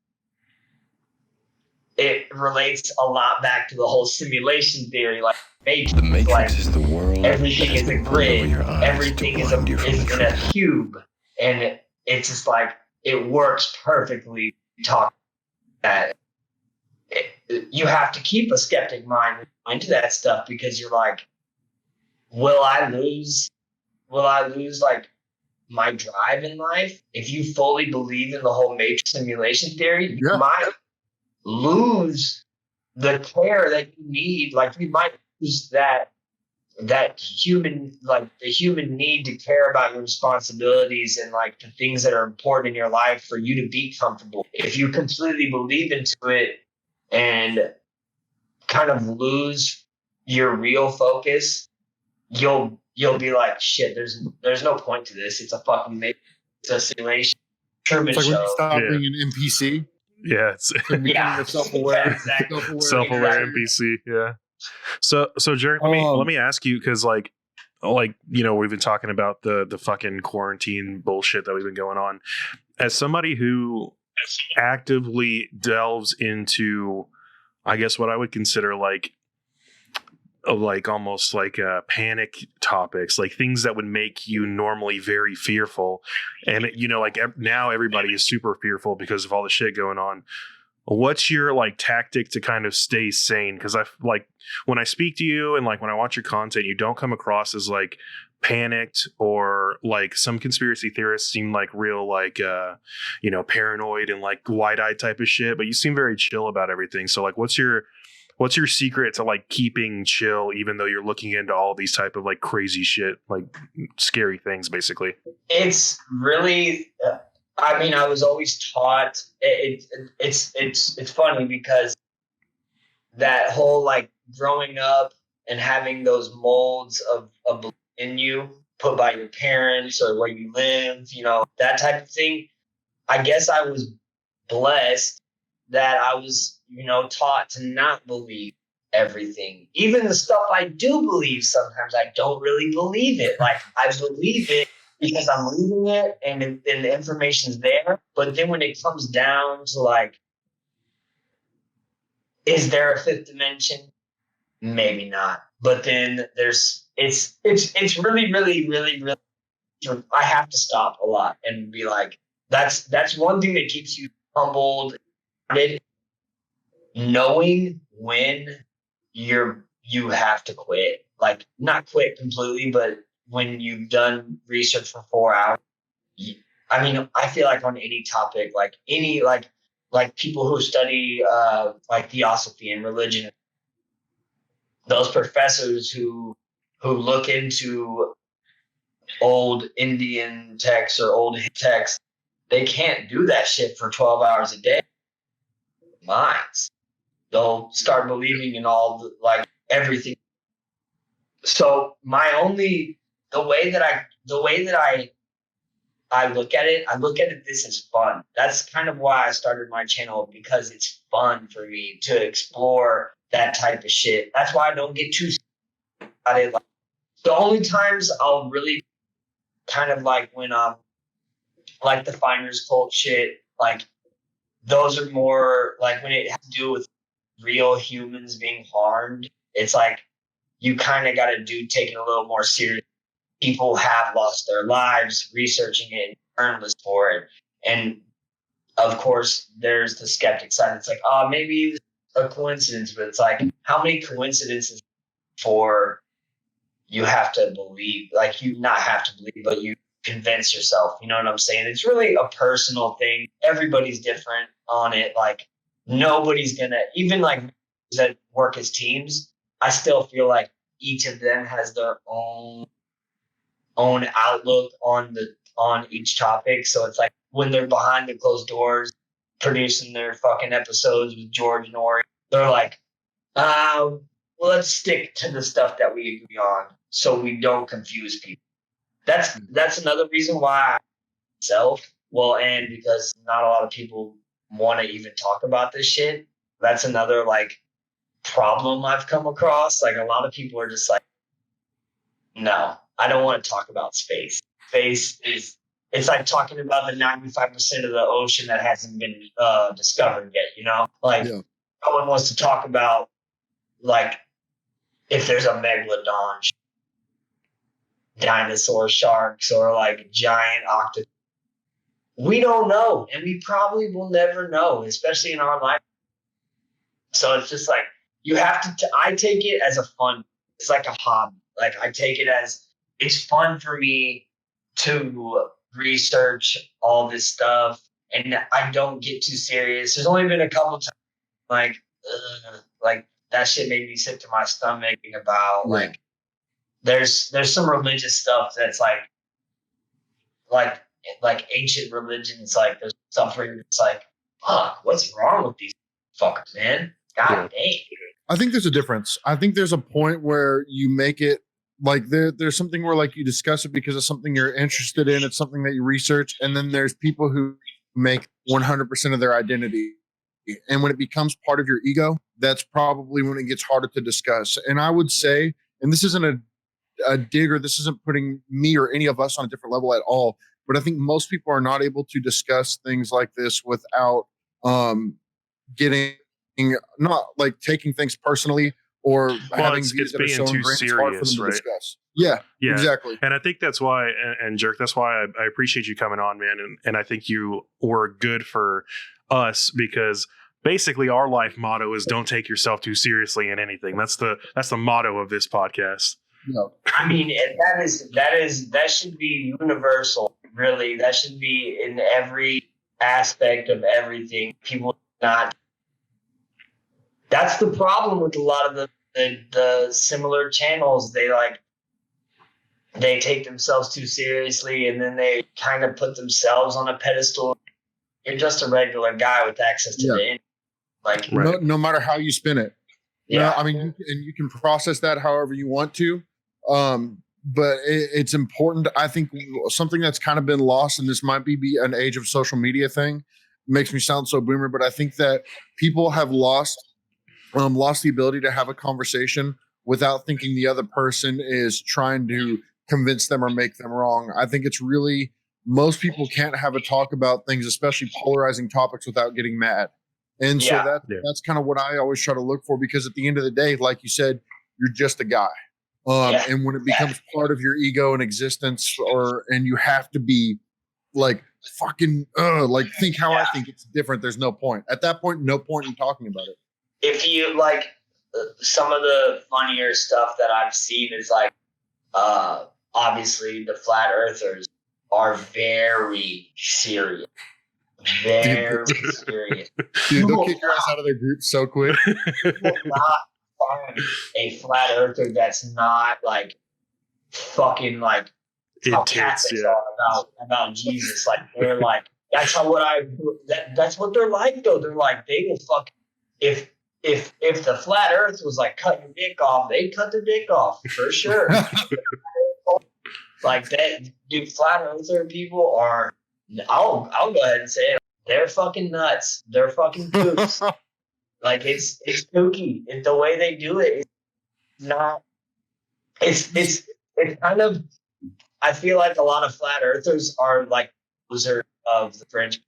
it relates a lot back to the whole simulation theory. Like The Matrix like is the world everything that has is a been pulled over grid, your eyes everything to is blind you from the in a truth. cube, and it's just like, it works perfectly. Talk that you have to keep a skeptic mind into that stuff, because you're like, will I lose like my drive in life? If you fully believe in the whole matrix simulation theory, you Yeah. might lose the care that you need. Like, you might lose that human, like the human need to care about your responsibilities and like the things that are important in your life for you to be comfortable. If you completely believe into it and kind of lose your real focus, you'll be like, shit, there's no point to this. It's a fucking it's a simulation. Truman It's like when you Show. stop Yeah. being an NPC Yeah, it's and becoming Yeah. a self-aware, Yeah, exactly. self-aware Exactly. NPC. Yeah. So Jared, let me ask you, because like we've been talking about the fucking quarantine bullshit that we've been going on. As somebody who actively delves into, I guess, what I would consider like almost like panic topics, like things that would make you normally very fearful, and like now everybody is super fearful because of all the shit going on. What's your like tactic to kind of stay sane? Because I like, when I speak to you and like when I watch your content, you don't come across as like panicked, or like some conspiracy theorists seem like real like paranoid and like wide-eyed type of shit, but you seem very chill about everything. So like, what's your secret to like keeping chill even though you're looking into all these type of like crazy shit, like scary things basically? It's really, I mean, I was always taught, it's funny, because that whole like growing up and having those molds of belief in you put by your parents or where you live, that type of thing. I guess I was blessed that I was, taught to not believe everything. Even the stuff I do believe, sometimes I don't really believe it. Like, I believe it because I'm reading it and the information's there. But then when it comes down to like, is there a fifth dimension? Maybe not. But then it's really, really, really, really, I have to stop a lot and be like, that's one thing that keeps you humbled, knowing when you have to quit. Like, not quit completely, but when you've done research for 4 hours, I mean, I feel like on any topic, like any like people who study like theosophy and religion, those professors who look into old Indian texts or old texts, they can't do that shit for 12 hours a day. Minds. They'll start believing in all the, like everything. So the way that I look at it, this as fun. That's kind of why I started my channel, because it's fun for me to explore that type of shit. That's why I don't get too about it. Like, the only times I'll really kind of like when like the Finders Cult shit, like those are more like when it has to do with real humans being harmed. It's like you kind of got to take it a little more serious. People have lost their lives researching it and earned for it. And of course, there's the skeptic side. It's like, oh, maybe it's a coincidence, but it's like, how many coincidences for you have to believe? Like, you not have to believe, but you convince yourself. You know what I'm saying? It's really a personal thing. Everybody's different on it. Like, nobody's gonna, even like that work as teams, I still feel like each of them has their own outlook on each topic. So it's like when they're behind the closed doors producing their fucking episodes with George and Ori, they're like, well, let's stick to the stuff that we agree on so we don't confuse people. That's another reason why I myself, well, and because not a lot of people want to even talk about this shit. That's another like problem I've come across. Like a lot of people are just like, no, I don't want to talk about space. Space is, it's like talking about the 95% of the ocean that hasn't been discovered yet, you know? Like, Yeah. no one wants to talk about, like, if there's a megalodon, dinosaur sharks, or like giant octopus. We don't know, and we probably will never know, especially in our life. So it's just like, you have to, I take it as a fun, it's like a hobby. Like I take it as, it's fun for me to research all this stuff, and I don't get too serious. There's only been a couple times like that shit made me sick to my stomach about like, there's some religious stuff that's like ancient religions, like there's stuff where it's like, fuck, what's wrong with these fuckers, man? God dang. I think there's a difference. I think there's a point where you make it like there's something where like you discuss it because it's something you're interested in, it's something that you research, and then there's people who make 100% of their identity. And when it becomes part of your ego, that's probably when it gets harder to discuss. And I would say, and this isn't a dig, or this isn't putting me or any of us on a different level at all, but I think most people are not able to discuss things like this without getting, not like taking things personally or having views that are so being too ingrained, it's hard for them serious, to right? discuss. Yeah, exactly. And I think that's why, and Jerk, that's why I appreciate you coming on, man. And I think you were good for us because basically our life motto is don't take yourself too seriously in anything. That's the motto of this podcast. No. I mean, that should be universal, really. That should be in every aspect of everything. People not. That's the problem with a lot of the similar channels. They take themselves too seriously, and then they kind of put themselves on a pedestal. You're just a regular guy with access to the internet. Like, no matter how you spin it. Yeah, I mean, you can process that however you want to. But it's important. I think something that's kind of been lost, and this might be an age of social media thing, makes me sound so boomer, but I think that people have lost the ability to have a conversation without thinking the other person is trying to convince them or make them wrong. I think it's really, most people can't have a talk about things, especially polarizing topics, without getting mad. And so that's kind of what I always try to look for, because at the end of the day, like you said, you're just a guy. And when it becomes part of your ego and existence, and you have to be like fucking like think how I think, it's different. There's no point. At that point, no point in talking about it. If you like, some of the funnier stuff that I've seen is like, obviously the flat earthers are very serious. Very serious. Dude, they'll kick your ass out of their group so quick. You will not find a flat earther that's not like fucking like how Catholics are about Jesus. Like they're like, that's what they're like though. They're like, they will fuck if the flat earth was like cut your dick off, they'd cut their dick off for sure. Like that, dude, flat earther people are, I'll go ahead and say it, they're fucking nuts. They're fucking poops. Like it's spooky. The way they do it is not, it's kind of, I feel like a lot of flat earthers are like loser of the French,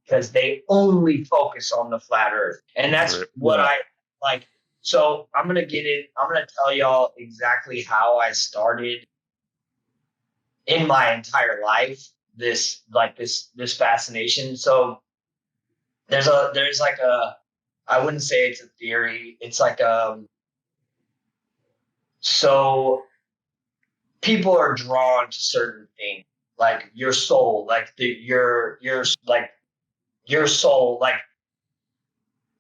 because they only focus on the flat earth. And that's what I like. So I'm going to tell y'all exactly how I started in my entire life, this fascination. So there's like a, I wouldn't say it's a theory. It's like, so people are drawn to certain things, like your soul, like your soul. Like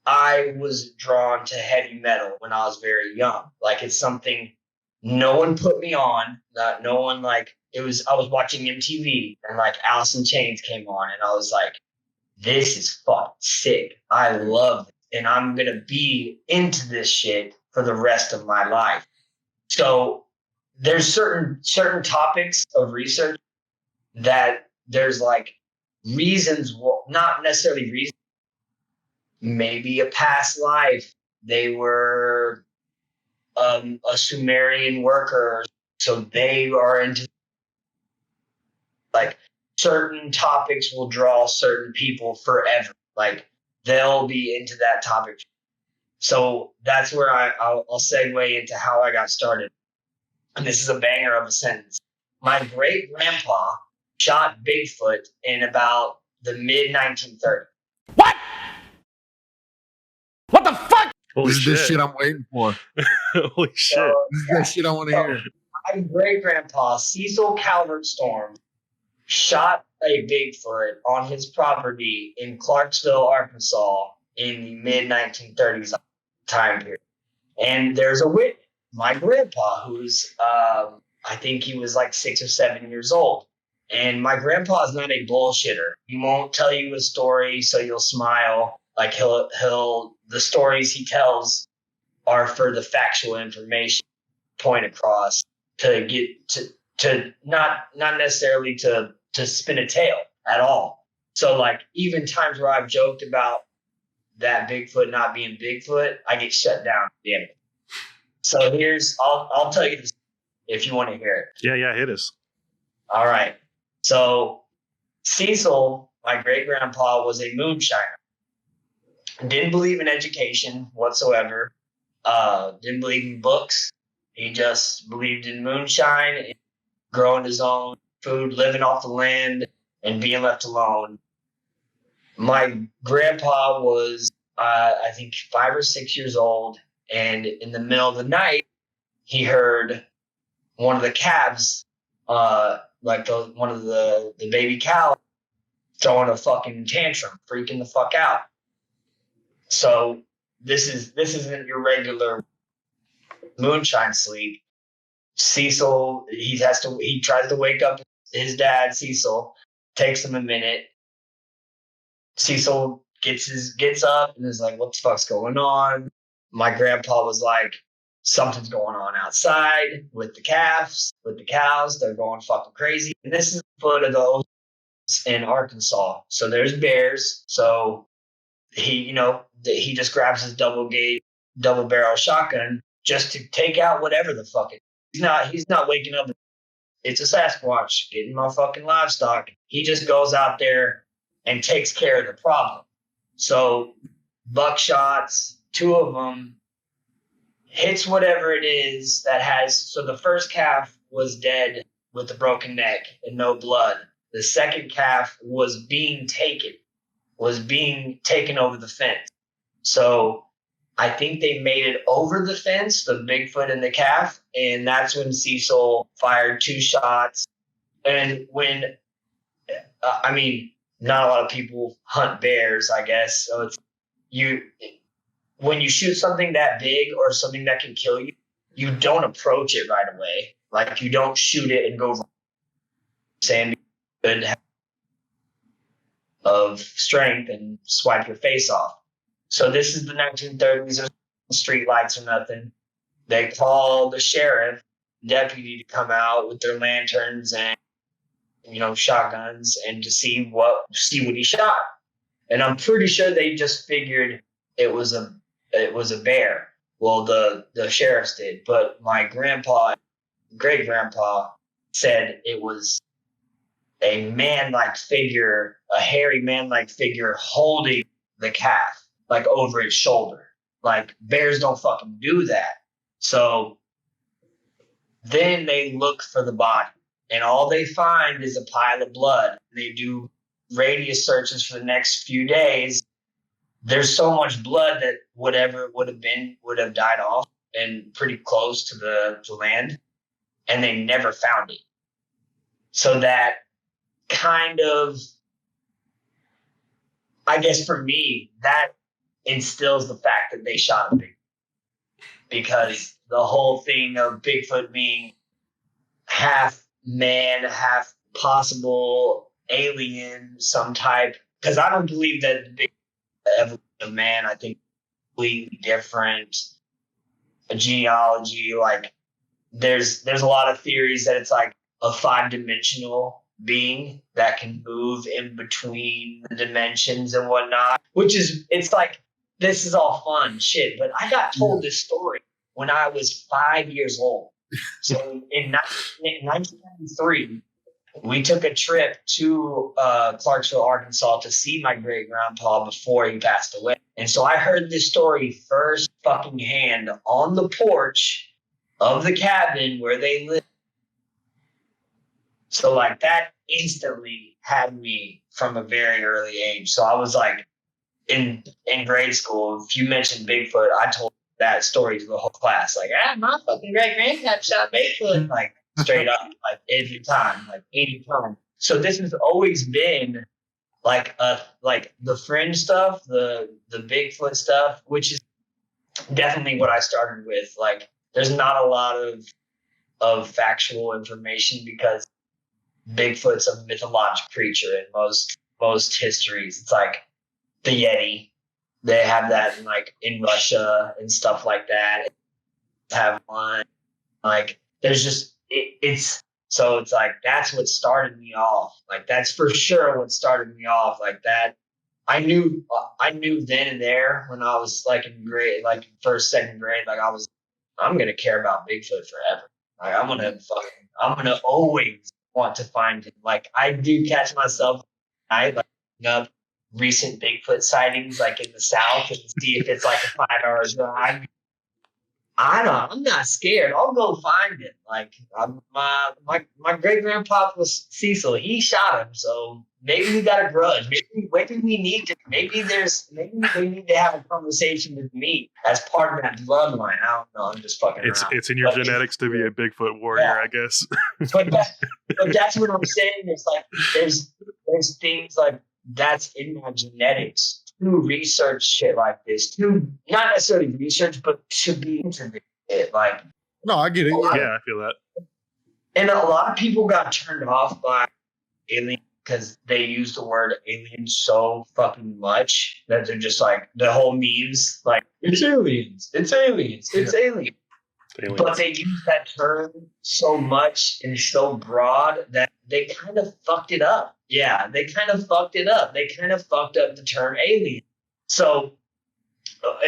I was drawn to heavy metal when I was very young. Like it's something no one put me on. No one, like, I was watching MTV and like Alice in Chains came on and I was like, this is fucking sick. I love it. And I'm going to be into this shit for the rest of my life. So there's certain topics of research that there's like reasons, well, not necessarily reasons, maybe a past life. They were a Sumerian worker, so they are into like certain topics will draw certain people forever. Like they'll be into that topic. So that's where I'll segue into how I got started. And this is a banger of a sentence. My great grandpa shot Bigfoot in about the mid 1930s. What? What the fuck? Holy This is the shit. shit I'm waiting for. Holy shit. So, This is the shit I want to hear. my great grandpa, Cecil Calvert Storm, shot a Bigfoot on his property in Clarksville, Arkansas in the mid 1930s time period. And there's a witness, my grandpa, who's, I think he was like 6 or 7 years old. And my grandpa is not a bullshitter. He won't tell you a story so you'll smile. Like the stories he tells are for the factual information point across to get to not necessarily to spin a tale at all. So like even times where I've joked about that Bigfoot not being Bigfoot, I get shut down. Yeah. So I'll tell you this if you want to hear it. Yeah, hit us. All right. So Cecil, my great grandpa, was a moonshiner. Didn't believe in education whatsoever. Didn't believe in books. He just believed in moonshine, growing his own food, living off the land, and being left alone. My grandpa was, I think, 5 or 6 years old, and in the middle of the night, he heard one of the calves, one of the baby cows, throwing a fucking tantrum, freaking the fuck out. So this isn't your regular moonshine sleep. Cecil, he tries to wake up his dad, Cecil. Takes him a minute. Cecil gets up and is like, "What the fuck's going on?" My grandpa was like, "Something's going on outside with the calves, with the cows. They're going fucking crazy." And this is the foot of the Ozarks in Arkansas, so there's bears. So he just grabs his double barrel shotgun just to take out whatever the fuck it is. He's not waking up. It's a Sasquatch getting my fucking livestock. He just goes out there and takes care of the problem. So buckshots, 2 of them, hits whatever it is that has. So the first calf was dead with a broken neck and no blood. The second calf was being taken over the fence. So I think they made it over the fence, the Bigfoot and the calf, and that's when Cecil fired 2 shots. And when, not a lot of people hunt bears, I guess. So when you shoot something that big or something that can kill you, you don't approach it right away. Like you don't shoot it and go saying good of strength and swipe your face off. So this is the 1930s. There's street lights or nothing. They call the sheriff deputy to come out with their lanterns and shotguns and to see what he shot. And I'm pretty sure they just figured it was a bear. Well, the sheriffs did, but my great grandpa said it was a man-like figure, a hairy man-like figure holding the calf like over its shoulder. Like bears don't fucking do that. So then they look for the body and all they find is a pile of blood. They do radius searches for the next few days. There's so much blood that whatever it would have died off and pretty close to the land, and they never found it. So that kind of, I guess for me, that instills the fact that they shot a Bigfoot, because the whole thing of Bigfoot being half man, half possible alien, some type, because I don't believe that the big evolution of man, I think completely different genealogy. Like there's a lot of theories that it's like a 5-dimensional being that can move in between the dimensions and whatnot, it's like this is all fun shit, but I got told this story when I was 5 years old. So in 1993, we took a trip to Clarksville, Arkansas to see my great grandpa before he passed away. And so I heard this story first fucking hand on the porch of the cabin where they lived. So like that instantly had me from a very early age. So I was like in grade school, if you mentioned Bigfoot, I told that story to the whole class. Like, my fucking great granddad shot Bigfoot. Like straight up, like every time, like 80 times. So this has always been like the fringe stuff, the Bigfoot stuff, which is definitely what I started with. Like there's not a lot of factual information because Bigfoot's a mythological creature in most histories. It's like the Yeti. They have that in Russia and stuff like that. Have one. Like there's just it's like that's what started me off. Like that's for sure what started me off. Like that I knew then and there when I was like in grade, like first, second grade, like I'm gonna care about Bigfoot forever. Like I'm gonna always want to find him. Like I do catch myself, I like up recent Bigfoot sightings like in the South and see if it's like a 5 hour drive. I'm not scared. I'll go find it. Like my great grandpa was Cecil. He shot him, so maybe we got a grudge. Maybe we need to. Maybe they need to have a conversation with me as part of that bloodline. I don't know. I'm just fucking around. It's in your genetics to be a Bigfoot warrior, I guess. but that's what I'm saying. It's like there's things like that's in my genetics. To research shit like this, to not necessarily research, but to be into it. Like, no, I get it. Yeah, I feel that. And a lot of people got turned off by alien because they use the word alien so fucking much that they're just like the whole memes, like it's aliens, it's aliens, it's aliens. But they use that term so much and so broad that they kind of fucked it up. Yeah, they kind of fucked it up. They kind of fucked up the term alien. So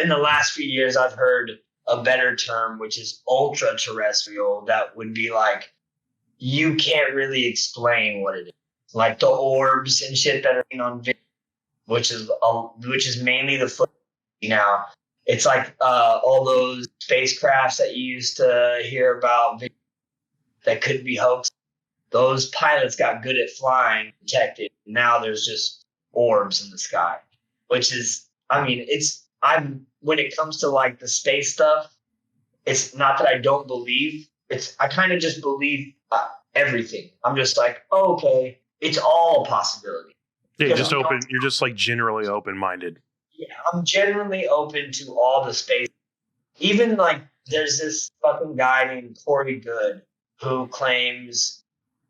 in the last few years, I've heard a better term, which is ultra terrestrial. That would be like, you can't really explain what it is. Like the orbs and shit that are on video, which is mainly the foot now. It's like all those spacecrafts that you used to hear about that could be hoaxed. Those pilots got good at flying, protected. Now there's just orbs in the sky, which is, when it comes to like the space stuff, it's not that I don't believe. I kind of just believe everything. I'm just like, oh, okay, it's all a possibility. Yeah, just open. You're just like generally open-minded. Yeah, I'm generally open to all the space. Even like there's this fucking guy named Corey Good who claims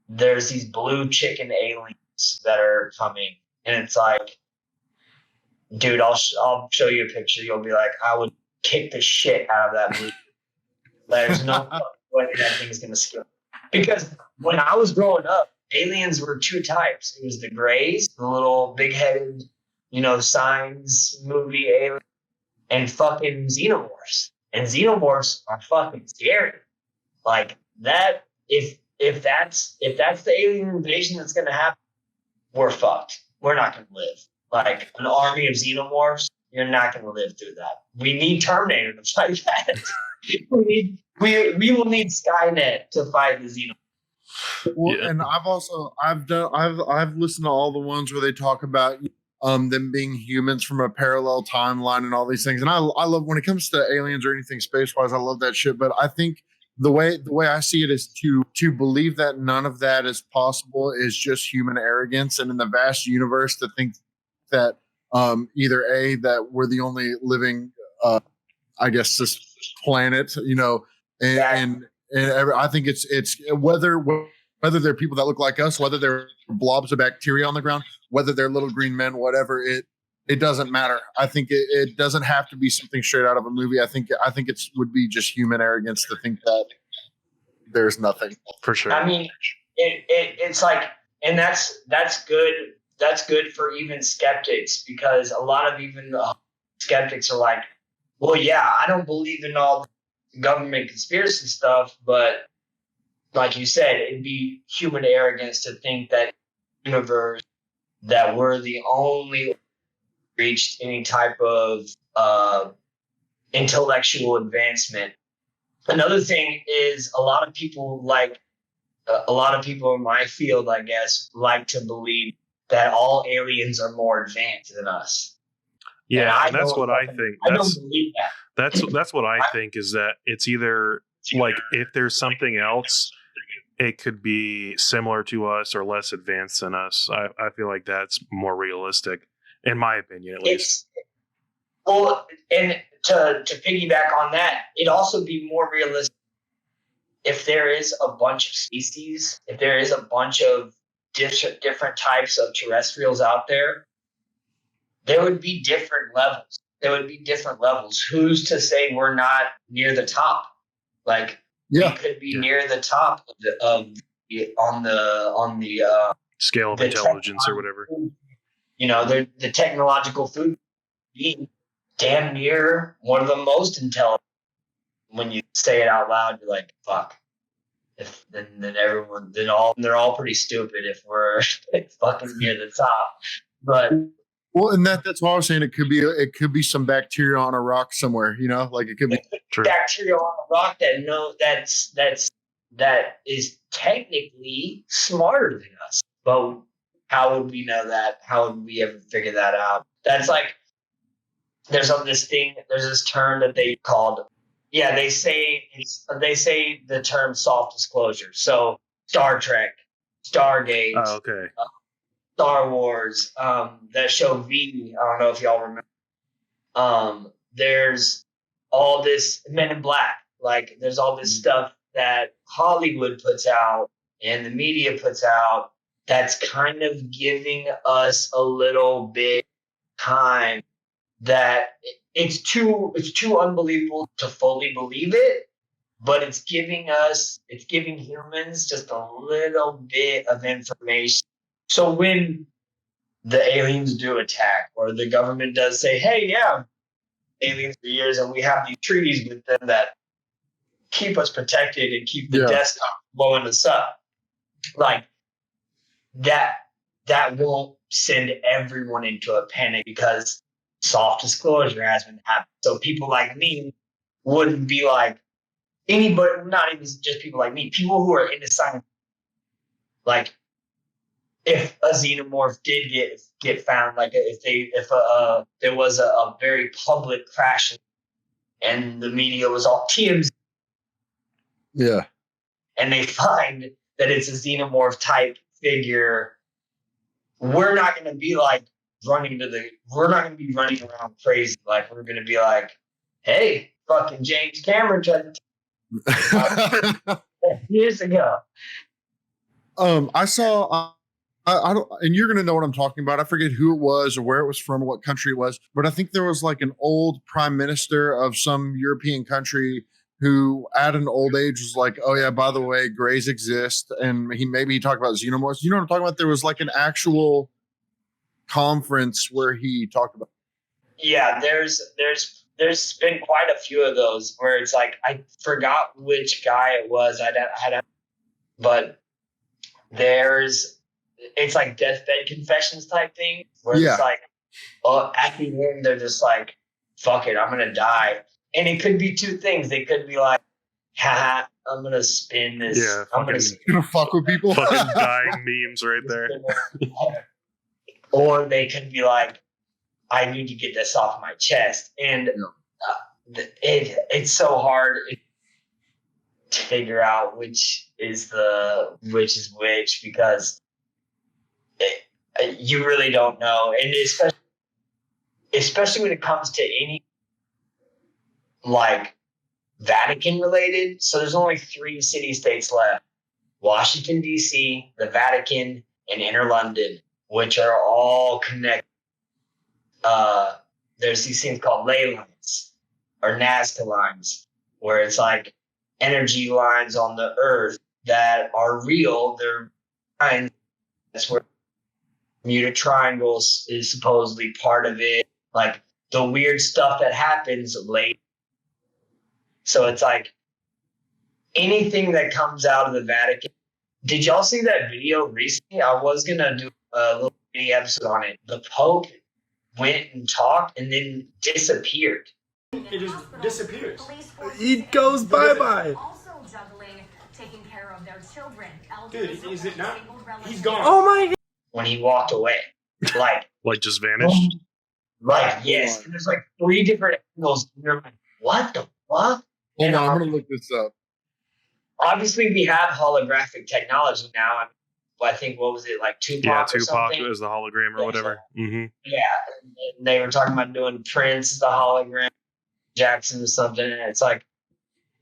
there's these blue chicken aliens that are coming. And it's like, dude, I'll show you a picture. You'll be like, I would kick the shit out of that blue. There's no way that thing's going to scale. Because when I was growing up, aliens were two types. It was the grays, the little big-headed, Signs movie alien, and fucking xenomorphs. And xenomorphs are fucking scary. Like that, if that's the alien invasion that's gonna happen, we're fucked. We're not gonna live. Like an army of xenomorphs, you're not gonna live through that. We need Terminator to fight that. we will need Skynet to fight the xenomorphs. Well, yeah. And I've listened to all the ones where they talk about them being humans from a parallel timeline and all these things. And I love when it comes to aliens or anything space wise, I love that shit. But I think the way I see it is to believe that none of that is possible is just human arrogance. And in the vast universe, to think that either that we're the only living, this planet, and I think it's whether they're people that look like us, whether they're blobs of bacteria on the ground, whether they're little green men, whatever, it doesn't matter. I think it doesn't have to be something straight out of a movie. I think it would be just human arrogance to think that there's nothing. For sure. I mean, it's like, and that's good. That's good for even skeptics, because a lot of even skeptics are like, well, yeah, I don't believe in all the government conspiracy stuff, but like you said, it'd be human arrogance to think that universe that we're the only reached any type of intellectual advancement. Another thing is a lot of people in my field, I guess, like to believe that all aliens are more advanced than us. Yeah, and that's what I think. I don't believe that. That's what I think, is that it's either like if there's something else, it could be similar to us or less advanced than us. I feel like that's more realistic, in my opinion, at least. Well, and to piggyback on that, it'd also be more realistic if there is a bunch of species, if there is a bunch of different types of terrestrials out there, there would be different levels. Who's to say we're not near the top? Like, we could be near the top on the scale of intelligence or whatever. You know, the technological food be damn near one of the most intelligent. When you say it out loud, you're like, "Fuck." They're all pretty stupid if we're fucking near the top. But well, and that's why I was saying it could be some bacteria on a rock somewhere. You know, like it could be bacteria on a rock that is technically smarter than us. But how would we know that? How would we ever figure that out? That's like there's this term that they called. Yeah, they say the term soft disclosure. So Star Trek, Stargate, Star Wars, that show V. I don't know if y'all remember. There's all this Men in Black. Like there's all this stuff that Hollywood puts out and the media puts out that's kind of giving us a little bit time that it's too unbelievable to fully believe it, but it's giving humans just a little bit of information. So when the aliens do attack, or the government does say, hey, yeah, aliens for years, and we have these treaties with them that keep us protected and keep the desktop blowing us up, like that won't send everyone into a panic because soft disclosure has been happening. So people like me wouldn't be like anybody, not even just people like me, people who are into science. Like if a xenomorph did get found, like if there was a very public crash and the media was all TMZ. Yeah. And they find that it's a xenomorph type figure, we're not going to be like we're not going to be running around crazy. Like we're going to be like, hey, fucking James Cameron tried to years ago. I saw, I don't, and you're going to know what I'm talking about. I forget who it was or where it was from or what country it was, but I think there was like an old prime minister of some European country who at an old age was like, oh yeah, by the way, grays exist. And he talked about xenomorphs. You know what I'm talking about? There was like an actual conference where he talked about. Yeah, there's been quite a few of those where it's like, I forgot which guy it was. But it's like deathbed confessions type thing where it's like, oh, at the end, they're just like, fuck it, I'm going to die. And it could be two things. They could be like, haha, I'm going to spin this. Yeah, I'm going to fuck with people. Fucking dying memes right there. Or they could be like, I need to get this off my chest. And it's so hard to figure out which is which because you really don't know. And especially when it comes to any like Vatican related. So there's only 3 city-states left: Washington, D.C., the Vatican, and Inner London, which are all connected. There's these things called ley lines or Nazca lines, where it's like energy lines on the earth that are real. They're lines. That's where Bermuda Triangles is supposedly part of it. Like the weird stuff that happens late. So it's like anything that comes out of the Vatican. Did y'all see that video recently? I was going to do a little mini episode on it. The Pope went and talked and then disappeared. It just disappears. He goes bye-bye. Also juggling taking care of their children. Dude, is it not? He's gone. Oh my god. When he walked away. Like Like just vanished. Like, yes. And there's like 3 different angles. And you're like, what the fuck? Hold on, I'm gonna look this up. Obviously, we have holographic technology now. I think, what was it, like Tupac Yeah, or Tupac something? as the hologram or whatever. Mm-hmm. Yeah. And they were talking about doing Prince, the hologram, Jackson or something. And it's like,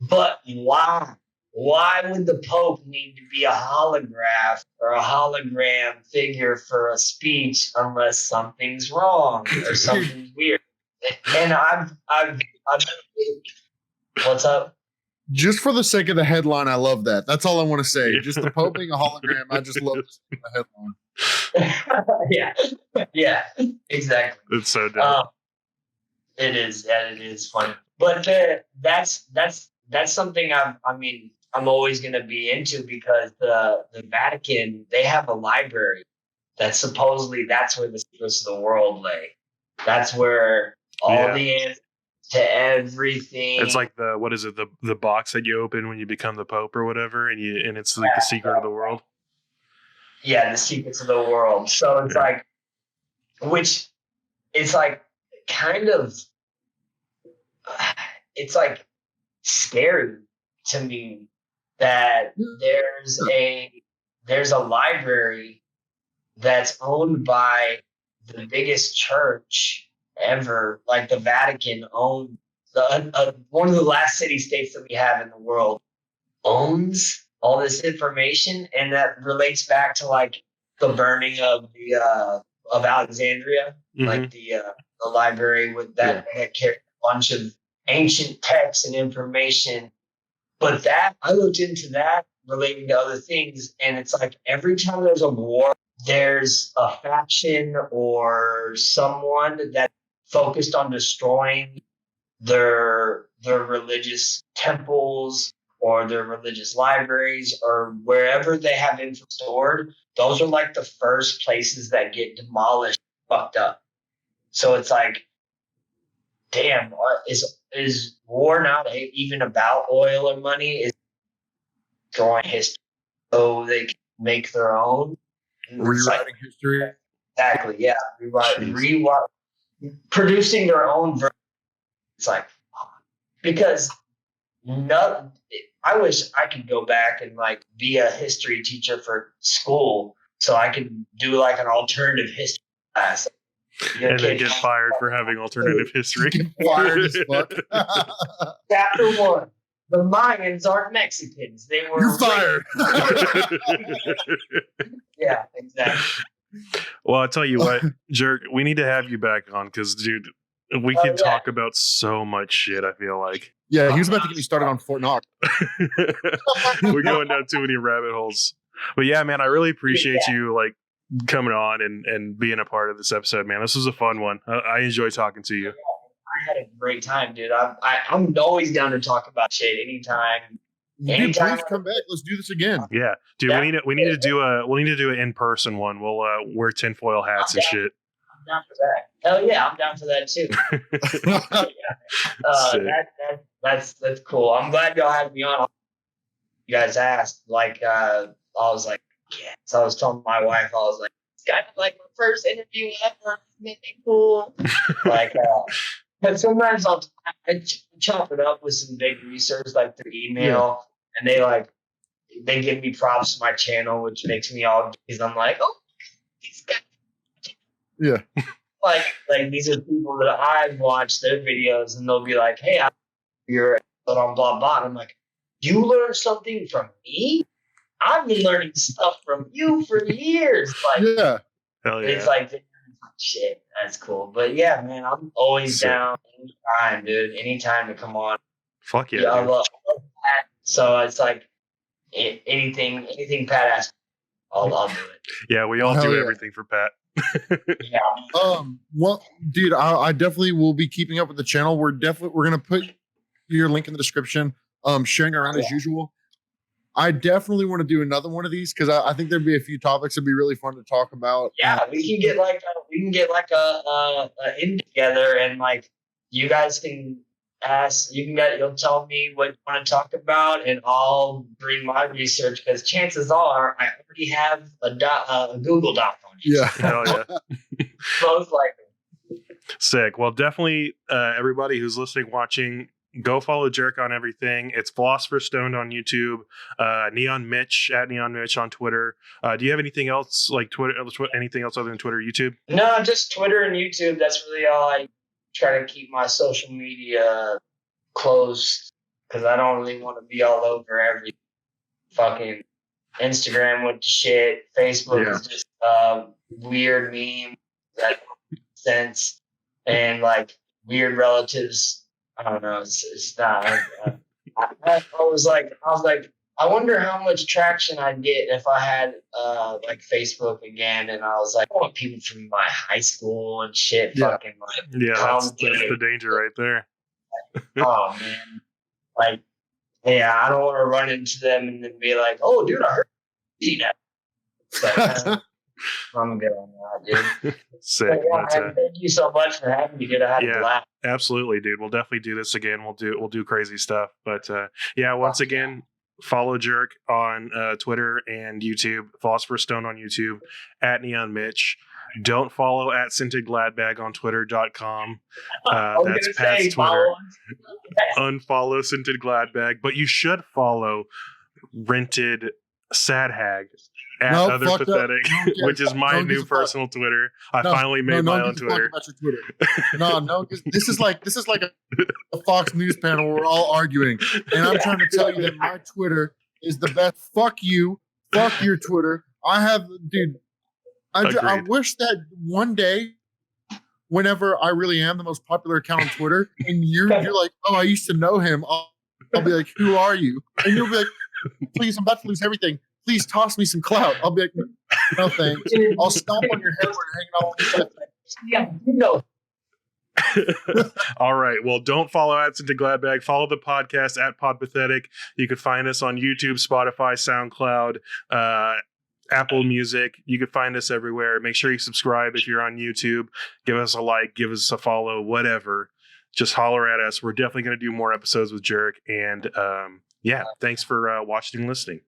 but why? Why would the Pope need to be a holograph or a hologram figure for a speech unless something's wrong or something's weird? And I've what's up? Just for the sake of the headline, I love that. That's all I want to say. Just the Pope being a hologram, I just love the headline. yeah, exactly. It's so dope. It is funny, but that's something I'm always going to be into, because the Vatican, they have a library that supposedly that's where the secrets of the world lay. That's where all the answers to everything. It's like the box that you open when you become the Pope or whatever, and it's like the secret of the world. Yeah, the secrets of the world. So it's like, which it's like kind of, it's like scary to me that there's a library that's owned by the biggest church ever, like the Vatican owned one of the last city-states that we have in the world owns all this information, and that relates back to like the burning of the of Alexandria, like the library with that carried a bunch of ancient texts and information. But that I looked into that relating to other things, and it's like every time there's a war, there's a faction or someone that focused on destroying their religious temples or their religious libraries or wherever they have info stored. Those are like the first places that get demolished, fucked up. So it's like, damn, is war not even about oil or money? Is destroying history so they can make their own? Rewriting history. Exactly, yeah. Rewrite, producing their own version. It's like, because I wish I could go back and like be a history teacher for school so I could do like an alternative history class. And then get fired for having alternative history. Fired as fuck. Chapter 1. The Mayans aren't Mexicans. They were You're fired. Yeah, exactly. Well, I'll tell you what, Jerk, we need to have you back on because, dude, we can talk about so much shit, I feel like. Yeah, he was about to get me started on Fort Knox. We're going down too many rabbit holes. But yeah, man, I really appreciate you like coming on and being a part of this episode, man. This was a fun one. I enjoy talking to you. I had a great time, dude. I'm always down to talk about shit anytime. Dude, please come back. Let's do this again. Yeah, dude. Yeah. We need to do an in-person one. We'll wear tinfoil hats and shit. I'm down for that. Hell yeah, I'm down for that too. That's cool. I'm glad y'all had me on. You guys asked, like, I was like, yeah. So I was telling my wife, I was like, it's kind of like my first interview ever. Cool. Like, but sometimes I chop it up with some big research, like through email, and they give me props to my channel, which makes me all, because I'm like, oh, these guys. Yeah. Like these are people that I've watched their videos, and they'll be like, hey, you're on blah blah. And I'm like, you learned something from me? I've been learning stuff from you for years. Like, yeah. Hell yeah. It's like, shit, that's cool. But yeah, man, I'm always down anytime, dude. Anytime to come on. Fuck yeah. I love Pat. So it's like anything Pat asks, I'll do it. Yeah, we all do everything for Pat. Yeah. Well, dude, I definitely will be keeping up with the channel. We're gonna put your link in the description. Sharing around as usual. I definitely want to do another one of these because I think there'd be a few topics that'd be really fun to talk about. Yeah, we can get like a in together, and like you guys can ask. You'll tell me what you want to talk about, and I'll bring my research because chances are I already have a Google Doc on it. Yeah. Hell yeah. Most likely. Sick. Well, definitely, everybody who's listening, watching, go follow Jerk on everything. It's Philosopher Stoned on YouTube, Neon Mitch at Neon Mitch on Twitter. Do you have anything else like Twitter? Anything else other than Twitter, YouTube? No, just Twitter and YouTube. That's really all I try to keep my social media closed because I don't really want to be all over every fucking Instagram with the shit. Facebook is just weird meme that makes sense and like weird relatives. I don't know. It's not. I was like, I wonder how much traction I'd get if I had like Facebook again. And I was like, I want people from my high school and shit. Fucking like, that's the danger right there. Oh man, like, yeah, I don't want to run into them and then be like, oh, dude, I heard you that. But, I'm good on that, dude. Sick. Yeah, thank you so much for having me, dude. I had a blast. Absolutely, dude. We'll definitely do this again. We'll do crazy stuff. But once again, follow Jerk on Twitter and YouTube, Philosopher Stone on YouTube, at Neon Mitch. Don't follow at Scented Gladbag on Twitter.com. That's Pat's Twitter. Unfollow Scented Gladbag, but you should follow Rented Sad Hag at Other Pathetic, which is my new personal Twitter. I finally made my own Twitter. No, this is like a Fox News panel where we're all arguing, and I'm trying to tell you that my Twitter is the best. Fuck you, fuck your Twitter. I wish that one day, whenever I really am the most popular account on Twitter, and you're like, oh, I used to know him. I'll be like, who are you? And you'll be like, please, I'm about to lose everything. Please toss me some clout. I'll be like, no thanks. I'll stomp on your head when you're hanging out with Yeah, All right. Well, don't follow Adson to Gladbag. Follow the podcast at Podpathetic. You can find us on YouTube, Spotify, SoundCloud, Apple Music. You can find us everywhere. Make sure you subscribe if you're on YouTube. Give us a like, give us a follow, whatever. Just holler at us. We're definitely going to do more episodes with Jerk. And thanks for watching and listening.